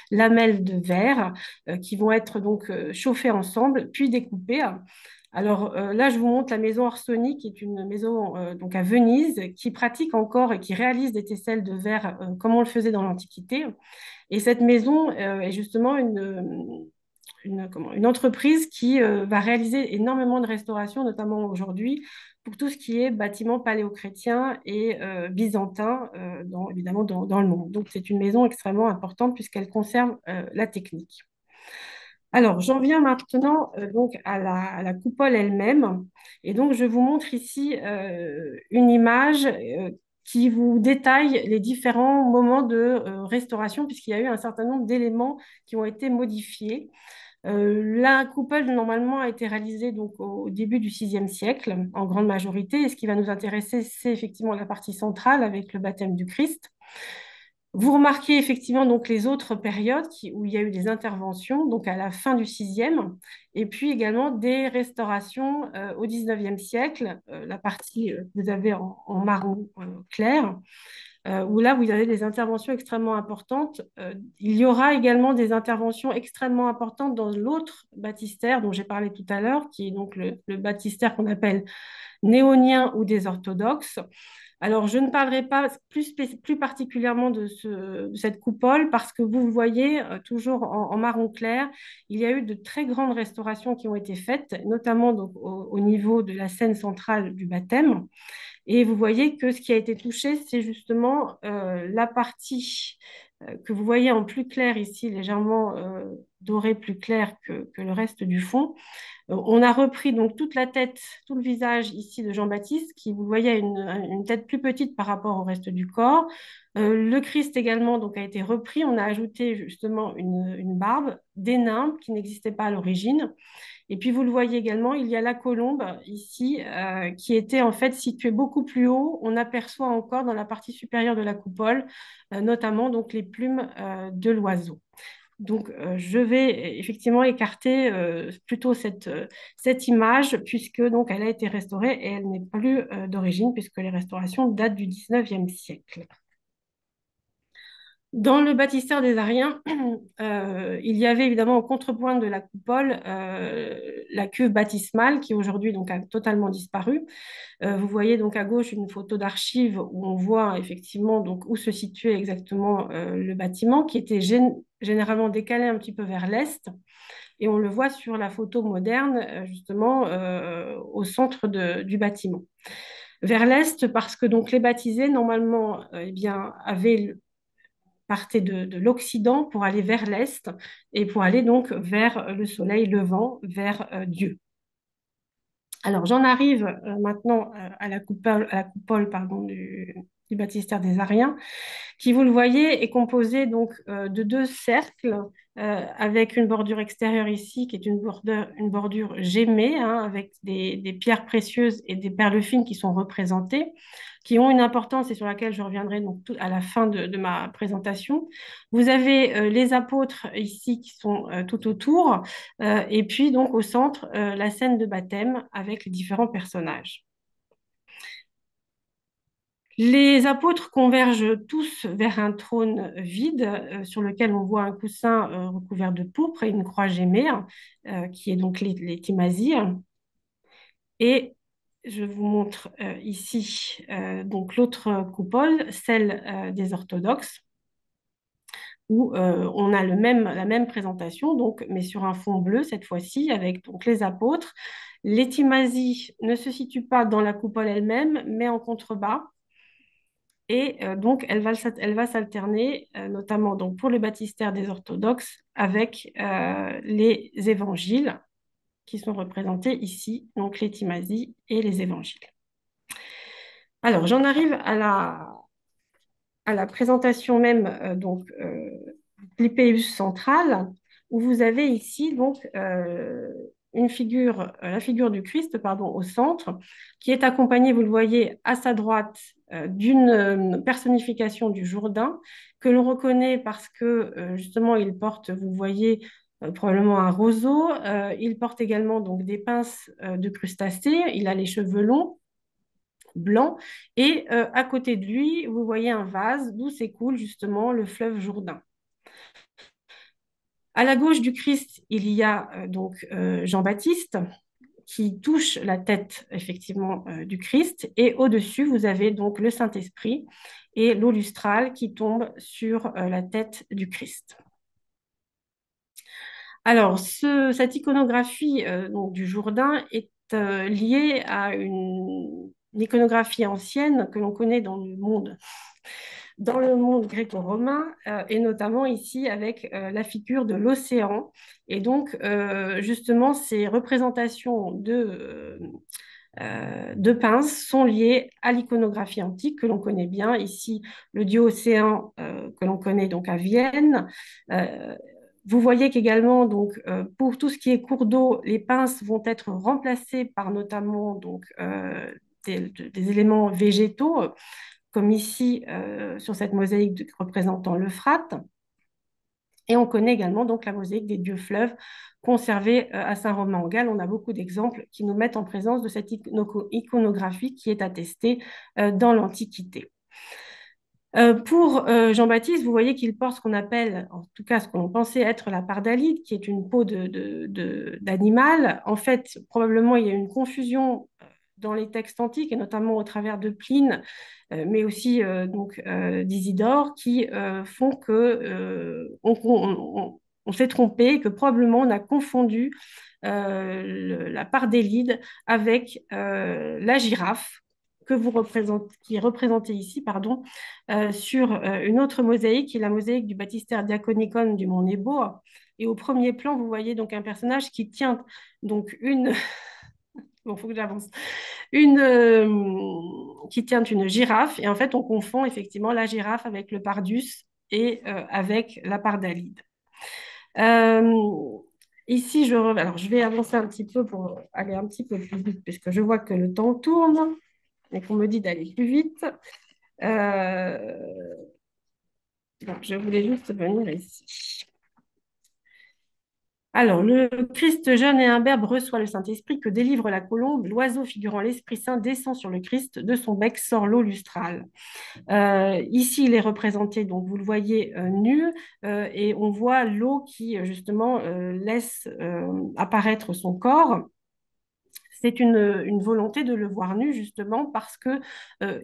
S2: lamelles de verre qui vont être donc chauffées ensemble, puis découpées. Alors là, je vous montre la maison Orsoni, qui est une maison donc à Venise, qui pratique encore et qui réalise des tesselles de verre comme on le faisait dans l'Antiquité. Et cette maison est justement une entreprise qui va réaliser énormément de restauration, notamment aujourd'hui, pour tout ce qui est bâtiments paléochrétiens et byzantins, évidemment dans le monde. Donc c'est une maison extrêmement importante puisqu'elle conserve la technique. Alors, j'en viens maintenant donc à la coupole elle-même. Et donc, je vous montre ici une image qui vous détaille les différents moments de restauration, puisqu'il y a eu un certain nombre d'éléments qui ont été modifiés. La coupole, normalement, a été réalisée donc, au début du VIe siècle, en grande majorité. Et ce qui va nous intéresser, c'est effectivement la partie centrale avec le baptême du Christ. Vous remarquez effectivement donc les autres périodes où il y a eu des interventions, donc à la fin du VIe, et puis également des restaurations au XIXe siècle, la partie que vous avez en marron clair, où là vous avez des interventions extrêmement importantes. Il y aura également des interventions extrêmement importantes dans l'autre baptistère dont j'ai parlé tout à l'heure, qui est donc le baptistère qu'on appelle néonien ou des orthodoxes. Alors, je ne parlerai pas plus particulièrement de cette coupole parce que vous voyez, toujours en marron clair, il y a eu de très grandes restaurations qui ont été faites, notamment donc, au niveau de la scène centrale du baptême. Et vous voyez que ce qui a été touché, c'est justement la partie que vous voyez en plus clair ici, légèrement doré plus clair que le reste du fond. On a repris donc toute la tête, tout le visage ici de Jean-Baptiste, qui, vous voyez, a une tête plus petite par rapport au reste du corps. Le Christ également donc, a été repris. On a ajouté justement une barbe, des nimbes qui n'existaient pas à l'origine. Et puis, vous le voyez également, il y a la colombe ici qui était en fait située beaucoup plus haut. On aperçoit encore dans la partie supérieure de la coupole, notamment donc, les plumes de l'oiseau. Donc, je vais effectivement écarter plutôt cette image puisque donc, elle a été restaurée et elle n'est plus d'origine puisque les restaurations datent du 19e siècle. Dans le baptistère des Ariens, il y avait évidemment au contrepoint de la coupole la cuve baptismale qui aujourd'hui donc a totalement disparu. Vous voyez donc à gauche une photo d'archive où on voit effectivement donc où se situait exactement le bâtiment qui était généralement décalé un petit peu vers l'est. Et on le voit sur la photo moderne justement au centre du bâtiment. Vers l'est parce que donc les baptisés normalement eh bien, partaient de l'Occident pour aller vers l'Est et pour aller donc vers le soleil levant, vers Dieu. Alors, j'en arrive maintenant à la coupole pardon, du baptistère des Ariens, qui, vous le voyez, est composé donc de deux cercles avec une bordure extérieure ici, qui est une bordure gémée, hein, avec des pierres précieuses et des perles fines qui sont représentées, qui ont une importance et sur laquelle je reviendrai donc à la fin de ma présentation. Vous avez les apôtres ici qui sont tout autour, et puis donc au centre, la scène de baptême avec les différents personnages. Les apôtres convergent tous vers un trône vide sur lequel on voit un coussin recouvert de pourpre et une croix gémée, qui est donc les timasies. Et je vous montre ici donc l'autre coupole, celle des orthodoxes, où on a la même présentation, donc, mais sur un fond bleu cette fois-ci, avec donc, les apôtres. Les timasies ne se situent pas dans la coupole elle-même, mais en contrebas. Et donc, elle va s'alterner, notamment donc, pour le baptistère des orthodoxes, avec les évangiles qui sont représentés ici, donc les timasies et les évangiles. Alors, j'en arrive à la présentation même donc l'hypéus central, où vous avez ici donc la figure du Christ pardon, au centre, qui est accompagnée, vous le voyez, à sa droite d'une personnification du Jourdain, que l'on reconnaît parce que justement il porte, vous le voyez, probablement un roseau. Il porte également donc des pinces de crustacés. Il a les cheveux longs blanc. Et à côté de lui, vous voyez un vase d'où s'écoule justement le fleuve Jourdain. À la gauche du Christ, il y a donc Jean-Baptiste qui touche la tête effectivement du Christ. Et au-dessus, vous avez donc le Saint-Esprit et l'eau lustrale qui tombe sur la tête du Christ. Alors, cette iconographie donc, du Jourdain est liée à une iconographie ancienne que l'on connaît dans le monde gréco-romain, et notamment ici avec la figure de l'océan. Et donc, justement, ces représentations de pinces sont liées à l'iconographie antique que l'on connaît bien. Ici, le dieu océan que l'on connaît donc à Vienne. Vous voyez qu'également, donc, pour tout ce qui est cours d'eau, les pinces vont être remplacées par notamment donc, des éléments végétaux, comme ici sur cette mosaïque représentant l'Euphrate. Et on connaît également donc, la mosaïque des dieux fleuves conservée à Saint-Romain en Galles. On a beaucoup d'exemples qui nous mettent en présence de cette iconographie qui est attestée dans l'Antiquité. Pour Jean-Baptiste, vous voyez qu'il porte ce qu'on appelle, en tout cas ce qu'on pensait être la pardalide, qui est une peau d'animal. En fait, probablement, il y a une confusion dans les textes antiques, et notamment au travers de Pline, mais aussi d'Isidore, qui font que on s'est trompé, que probablement on a confondu la pardalide avec la girafe, qui est représenté ici, pardon, sur une autre mosaïque, qui est la mosaïque du baptistère diaconicon du Mont Nebo. Et au premier plan, vous voyez donc un personnage qui tient donc une... Bon, faut que j'avance. Qui tient une girafe. Et en fait, on confond effectivement la girafe avec le pardus et avec la pardalide. Euh, Ici, alors, je vais avancer un petit peu pour aller un petit peu plus vite, puisque je vois que le temps tourne et qu'on me dit d'aller plus vite. Donc, je voulais juste venir ici. Alors, le Christ jeune et imberbe reçoit le Saint-Esprit que délivre la colombe. L'oiseau figurant l'Esprit Saint descend sur le Christ. De son bec sort l'eau lustrale. Ici, il est représenté, donc vous le voyez nu, et on voit l'eau qui, justement, laisse apparaître son corps. C'est une volonté de le voir nu, justement, parce que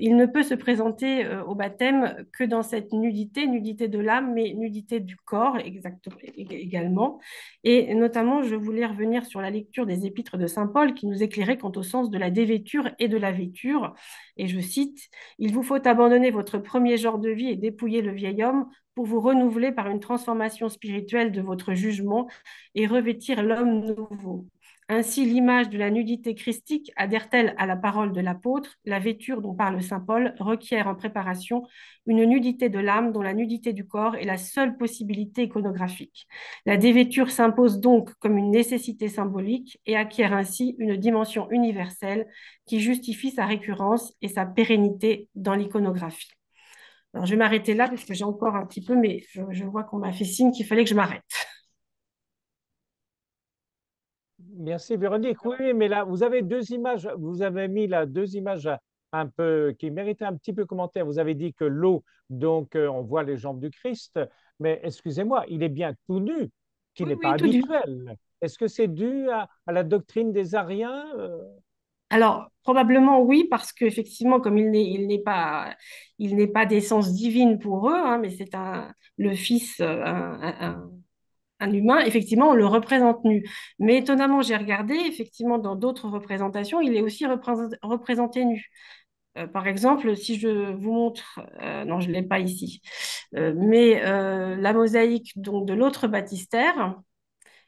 S2: il ne peut se présenter au baptême que dans cette nudité, nudité de l'âme, mais nudité du corps exactement, également. Et notamment, je voulais revenir sur la lecture des épîtres de Saint Paul qui nous éclairait quant au sens de la dévêture et de la vêture. Et je cite, il vous faut abandonner votre premier genre de vie et dépouiller le vieil homme pour vous renouveler par une transformation spirituelle de votre jugement et revêtir l'homme nouveau. Ainsi, l'image de la nudité christique adhère-t-elle à la parole de l'apôtre? La vêture dont parle saint Paul requiert en préparation une nudité de l'âme dont la nudité du corps est la seule possibilité iconographique. La dévêture s'impose donc comme une nécessité symbolique et acquiert ainsi une dimension universelle qui justifie sa récurrence et sa pérennité dans l'iconographie. Alors, je vais m'arrêter là parce que j'ai encore un petit peu, mais je vois qu'on m'a fait signe qu'il fallait que je m'arrête.
S1: Merci Véronique. Oui, mais là, vous avez deux images, vous avez mis là deux images un peu qui méritaient un petit peu commentaire. Vous avez dit que l'eau, donc on voit les jambes du Christ, mais excusez-moi, il est bien tout nu, qui
S2: Oui,
S1: n'est pas
S2: oui, tout nu.
S1: habituel. Est-ce que c'est dû à la doctrine des Ariens?
S2: Alors, probablement oui, parce qu'effectivement, comme il n'est pas d'essence divine pour eux, hein, mais c'est le Fils, un humain, effectivement, on le représente nu. Mais étonnamment, j'ai regardé, effectivement, dans d'autres représentations, il est aussi représenté nu. Par exemple, si je vous montre, non, je ne l'ai pas ici, mais la mosaïque donc, de l'autre baptistère,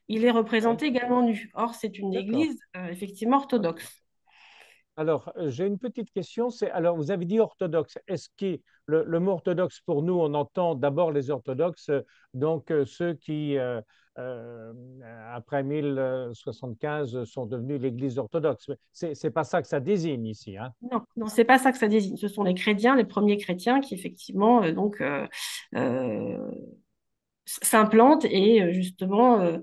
S2: il est
S1: Oui,
S2: représenté également nu. Or, c'est une
S1: d'accord.
S2: église, effectivement,
S1: Ok.
S2: orthodoxe.
S1: Alors, j'ai une petite question. Alors, vous avez dit orthodoxe. Est-ce que le mot orthodoxe, pour nous, on entend d'abord les orthodoxes, donc ceux qui, euh, après 1075, sont devenus l'Église orthodoxe. C'est pas ça que ça désigne ici, hein?
S2: Non, non, c'est pas ça que ça désigne. Ce sont les chrétiens, les premiers chrétiens qui effectivement euh, s'implantent et justement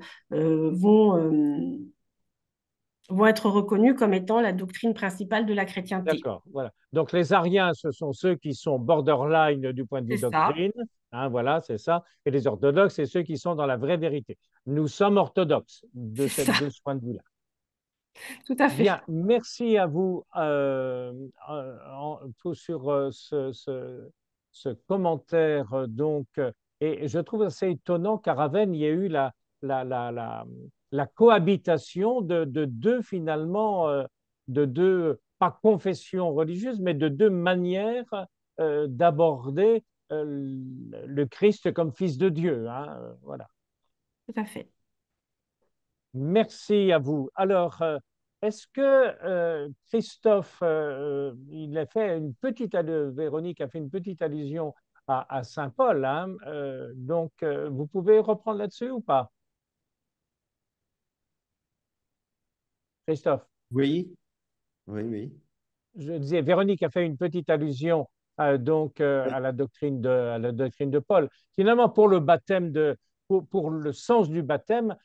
S2: vont être reconnus comme étant la doctrine principale de la chrétienté.
S1: D'accord, voilà. Donc, les Ariens, ce sont ceux qui sont borderline du point de vue
S2: C'est ça,
S1: doctrine, hein, voilà, c'est ça. Et les orthodoxes, c'est ceux qui sont dans la vraie vérité. Nous sommes orthodoxes
S2: c'est ça,
S1: de ce point de vue-là.
S2: tout à fait.
S1: Bien, merci à vous sur ce commentaire. Donc, et je trouve assez étonnant qu'à Ravenne, il y ait eu la, la, la, la cohabitation de deux, finalement, de deux, pas confessions religieuses, mais de deux manières d'aborder le Christ comme fils de Dieu, hein, voilà.
S2: Tout à fait.
S1: Merci à vous. Alors, est-ce que Christophe, il a fait une Véronique a fait une petite allusion à Saint Paul, hein, donc vous pouvez reprendre là-dessus ou pas, Christophe?
S4: Oui, oui, oui.
S1: Je disais, Véronique a fait une petite allusion donc à la doctrine de Paul. Finalement, pour le baptême pour le sens du baptême,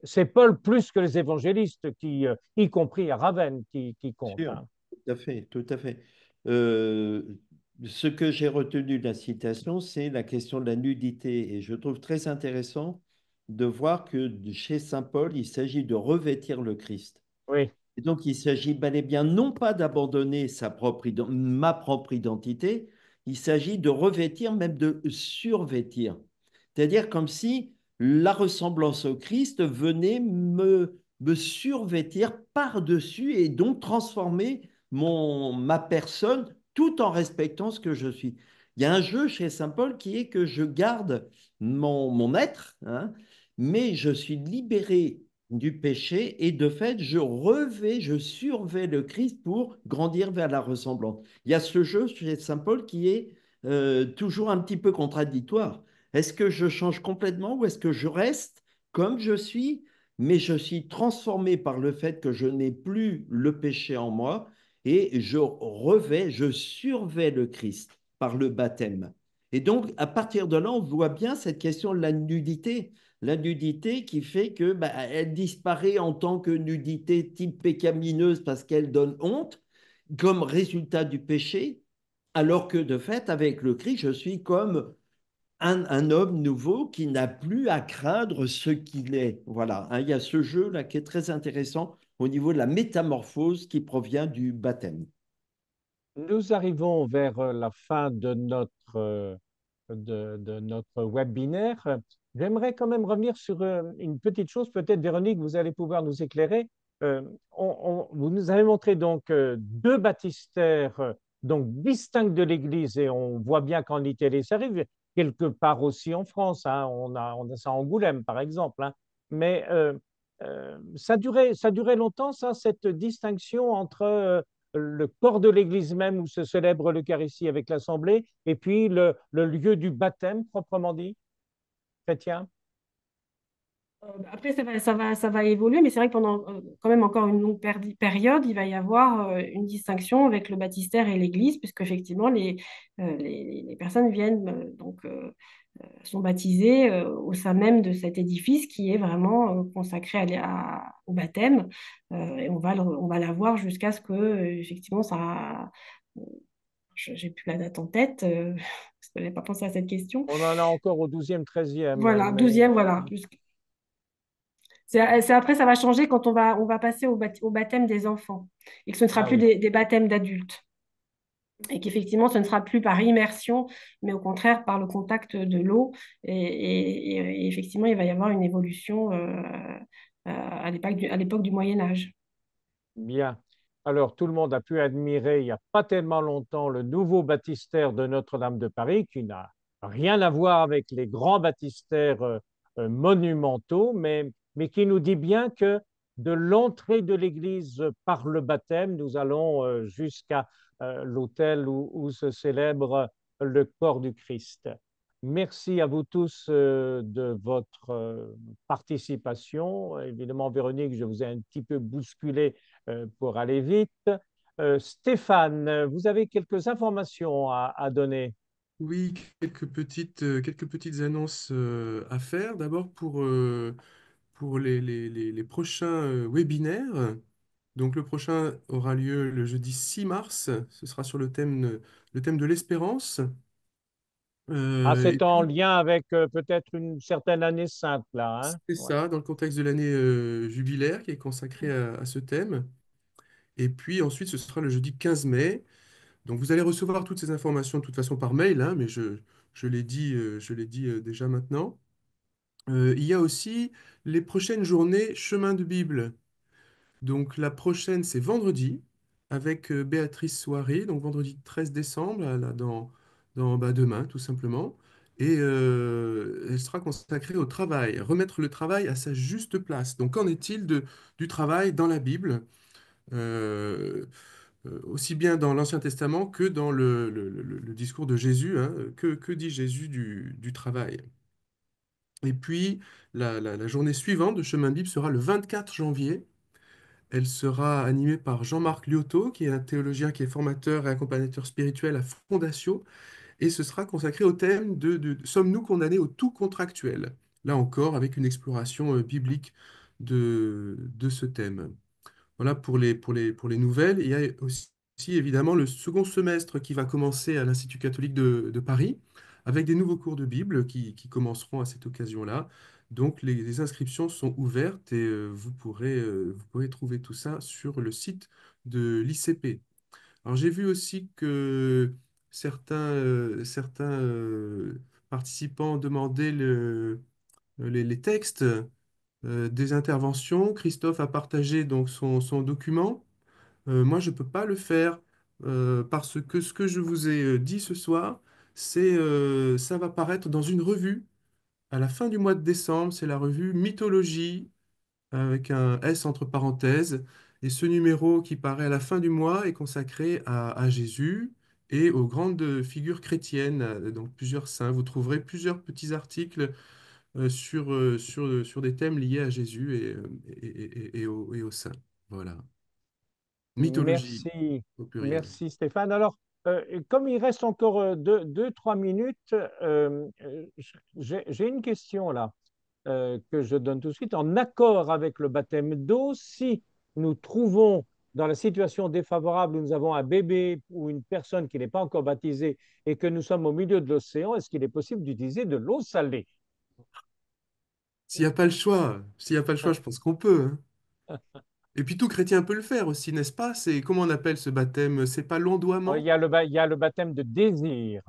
S1: c'est Paul plus que les évangélistes y compris à Ravenne, qui comptent,
S4: Sûr,
S1: hein.
S4: tout à fait, tout à fait. Euh, Ce que j'ai retenu de la citation, c'est la question de la nudité. Et je trouve très intéressant de voir que chez Saint Paul, il s'agit de revêtir le Christ.
S1: Oui,
S4: Et donc, il s'agit bel et bien non pas d'abandonner ma propre identité, il s'agit de revêtir, même de survêtir. C'est-à-dire comme si la ressemblance au Christ venait me survêtir par-dessus et donc transformer ma personne tout en respectant ce que je suis. Il y a un jeu chez Saint-Paul qui est que je garde mon être, hein, mais je suis libéré du péché et de fait, je survais le Christ pour grandir vers la ressemblance. Il y a ce jeu chez Saint-Paul qui est toujours un petit peu contradictoire. Est-ce que je change complètement ou est-ce que je reste comme je suis, mais je suis transformé par le fait que je n'ai plus le péché en moi et je survais le Christ par le baptême. Et donc, à partir de là, on voit bien cette question de la nudité qui fait que elle disparaît en tant que nudité type pécamineuse parce qu'elle donne honte comme résultat du péché, alors que de fait, avec le Christ, je suis comme un homme nouveau qui n'a plus à craindre ce qu'il est. Voilà, hein, il y a ce jeu-là qui est très intéressant au niveau de la métamorphose qui provient du baptême.
S1: Nous arrivons vers la fin de notre webinaire. J'aimerais quand même revenir sur une petite chose. Peut-être, Véronique, vous allez pouvoir nous éclairer. Vous nous avez montré donc deux baptistères donc distincts de l'Église et on voit bien qu'en Italie, ça arrive quelque part aussi en France, hein. On a ça à Angoulême, par exemple, hein. Mais ça durait longtemps, ça, cette distinction entre le corps de l'Église même où se célèbre l'Eucharistie avec l'Assemblée, et puis le lieu du baptême proprement dit, chrétien.
S2: Après, ça va évoluer, mais c'est vrai que pendant quand même encore une longue période, il va y avoir une distinction avec le baptistère et l'Église, puisque effectivement, les personnes viennent sont baptisées au sein même de cet édifice qui est vraiment consacré au baptême. Et on va l'avoir jusqu'à ce que, effectivement, j'ai plus la date en tête, parce que je n'avais pas pensé à cette question.
S1: On en a encore au 12e, 13e,
S2: Voilà,
S1: mais
S2: douzième, voilà. Après, ça va changer quand on va passer au baptême des enfants et que ce ne sera
S1: ah
S2: plus
S1: oui,
S2: des baptêmes d'adultes. Et qu'effectivement, ce ne sera plus par immersion, mais au contraire par le contact de l'eau. Et effectivement, il va y avoir une évolution à l'époque du Moyen Âge.
S1: bien. Alors, tout le monde a pu admirer il n'y a pas tellement longtemps le nouveau baptistère de Notre-Dame de Paris, qui n'a rien à voir avec les grands baptistères monumentaux, mais qui nous dit bien que de l'entrée de l'Église par le baptême, nous allons jusqu'à l'autel où se célèbre le corps du Christ. Merci à vous tous de votre participation. Évidemment, Véronique, je vous ai un petit peu bousculé pour aller vite. Stéphane, vous avez quelques informations à donner.
S3: Oui, quelques petites annonces à faire. D'abord pour les prochains webinaires. Donc le prochain aura lieu le jeudi 6 mars. Ce sera sur le thème de l'espérance.
S1: Ah,
S3: Et
S1: c'est en
S3: puis,
S1: lien avec peut-être une certaine année sainte, là, hein?
S3: c'est
S1: Ouais.
S3: ça, dans le contexte de l'année jubilaire qui est consacrée à ce thème. Et puis ensuite, ce sera le jeudi 15 mai. Donc vous allez recevoir toutes ces informations de toute façon par mail, hein, mais je l'ai dit déjà maintenant. Il y a aussi les prochaines journées Chemin de Bible. Donc la prochaine, c'est vendredi, avec Béatrice Soirée, donc vendredi 13 décembre, là, demain, tout simplement. Et elle sera consacrée au travail, remettre le travail à sa juste place. Donc qu'en est-il du travail dans la Bible, euh, aussi bien dans l'Ancien Testament que dans le discours de Jésus, hein, que dit Jésus du travail? Et puis la journée suivante de Chemin de Bible sera le 24 janvier. Elle sera animée par Jean-Marc Liotto, qui est un théologien qui est formateur et accompagnateur spirituel à Fondatio, et ce sera consacré au thème Sommes-nous condamnés au tout contractuel? Là encore, avec une exploration biblique de ce thème. Voilà pour les nouvelles. Il y a aussi évidemment le second semestre qui va commencer à l'Institut catholique de Paris, avec des nouveaux cours de Bible qui commenceront à cette occasion-là. Donc les inscriptions sont ouvertes et vous pourrez trouver tout ça sur le site de l'ICP. Alors j'ai vu aussi que certains participants demandaient les textes des interventions. Christophe a partagé donc son document. Moi, je ne peux pas le faire parce que ce que je vous ai dit ce soir, ça va paraître dans une revue à la fin du mois de décembre. C'est la revue Mythologie avec un S entre parenthèses. Et ce numéro qui paraît à la fin du mois est consacré à Jésus et aux grandes figures chrétiennes, donc plusieurs saints. Vous trouverez plusieurs petits articles sur des thèmes liés à Jésus et aux saints. Voilà. Mythologie
S1: Merci,
S3: au pluriel.
S1: merci Stéphane. Alors, comme il reste encore 2, 3 minutes, j'ai une question là que je donne tout de suite. En accord avec le baptême d'eau, si nous trouvons dans la situation défavorable où nous avons un bébé ou une personne qui n'est pas encore baptisée et que nous sommes au milieu de l'océan, est-ce qu'il est possible d'utiliser de l'eau salée?
S3: S'il y a pas le choix, je pense qu'on peut, hein. Et puis tout chrétien peut le faire aussi, n'est-ce pas? C'est comment on appelle ce baptême? C'est pas
S1: Il
S3: l'ondoiement?
S1: y a il y a le baptême de désir.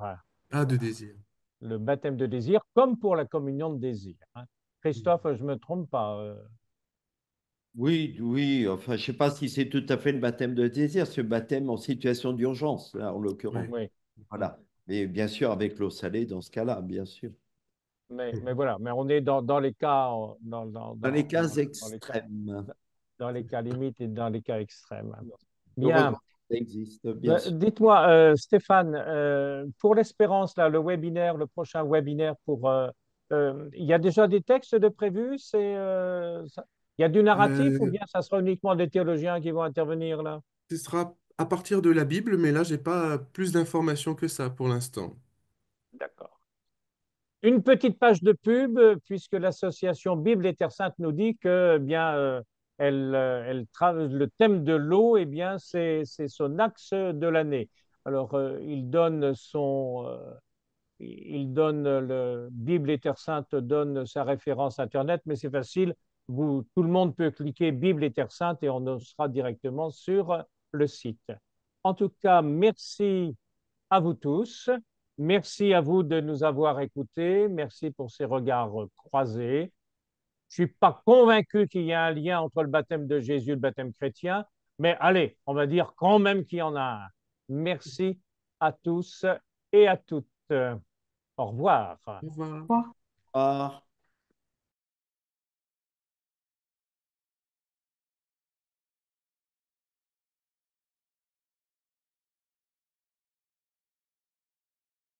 S3: Ah, de désir.
S1: Le baptême de désir, comme pour la communion de désir, hein. Christophe, je ne me trompe pas.
S4: Oui, oui, enfin, je ne sais pas si c'est tout à fait le baptême de désir, c'est le baptême en situation d'urgence, là, en l'occurrence.
S3: Ouais.
S1: Oui,
S4: Voilà. Mais bien sûr, avec l'eau salée, dans ce cas-là, bien sûr.
S1: mais voilà, mais on est dans les cas,
S4: Dans les cas
S1: dans les cas,
S4: extrêmes,
S1: dans les cas limites et dans les cas extrêmes. Bien.
S4: heureusement, ça existe, bien sûr.
S1: Dites-moi, Stéphane, pour l'Espérance, là, le webinaire, le prochain webinaire, il y a déjà des textes de prévus? Il y a du narratif ou
S3: Euh,
S1: bien ça sera uniquement des théologiens qui vont intervenir là?
S3: Ce sera à partir de la Bible, mais là, j'ai pas plus d'informations que ça pour l'instant.
S1: D'accord. Une petite page de pub, puisque l'association Bible et Terre Sainte nous dit que, eh bien, le thème de l'eau, eh bien, c'est son axe de l'année. Alors, Bible et Terre Sainte donne sa référence Internet, mais c'est facile. Tout le monde peut cliquer Bible et Terre Sainte et on sera directement sur le site. En tout cas, merci à vous tous. Merci à vous de nous avoir écoutés. Merci pour ces regards croisés. Je ne suis pas convaincu qu'il y ait un lien entre le baptême de Jésus et le baptême chrétien, mais allez, on va dire quand même qu'il y en a un. Merci à tous et à toutes. Au revoir.
S3: Au revoir.
S2: Au revoir.
S4: Ah.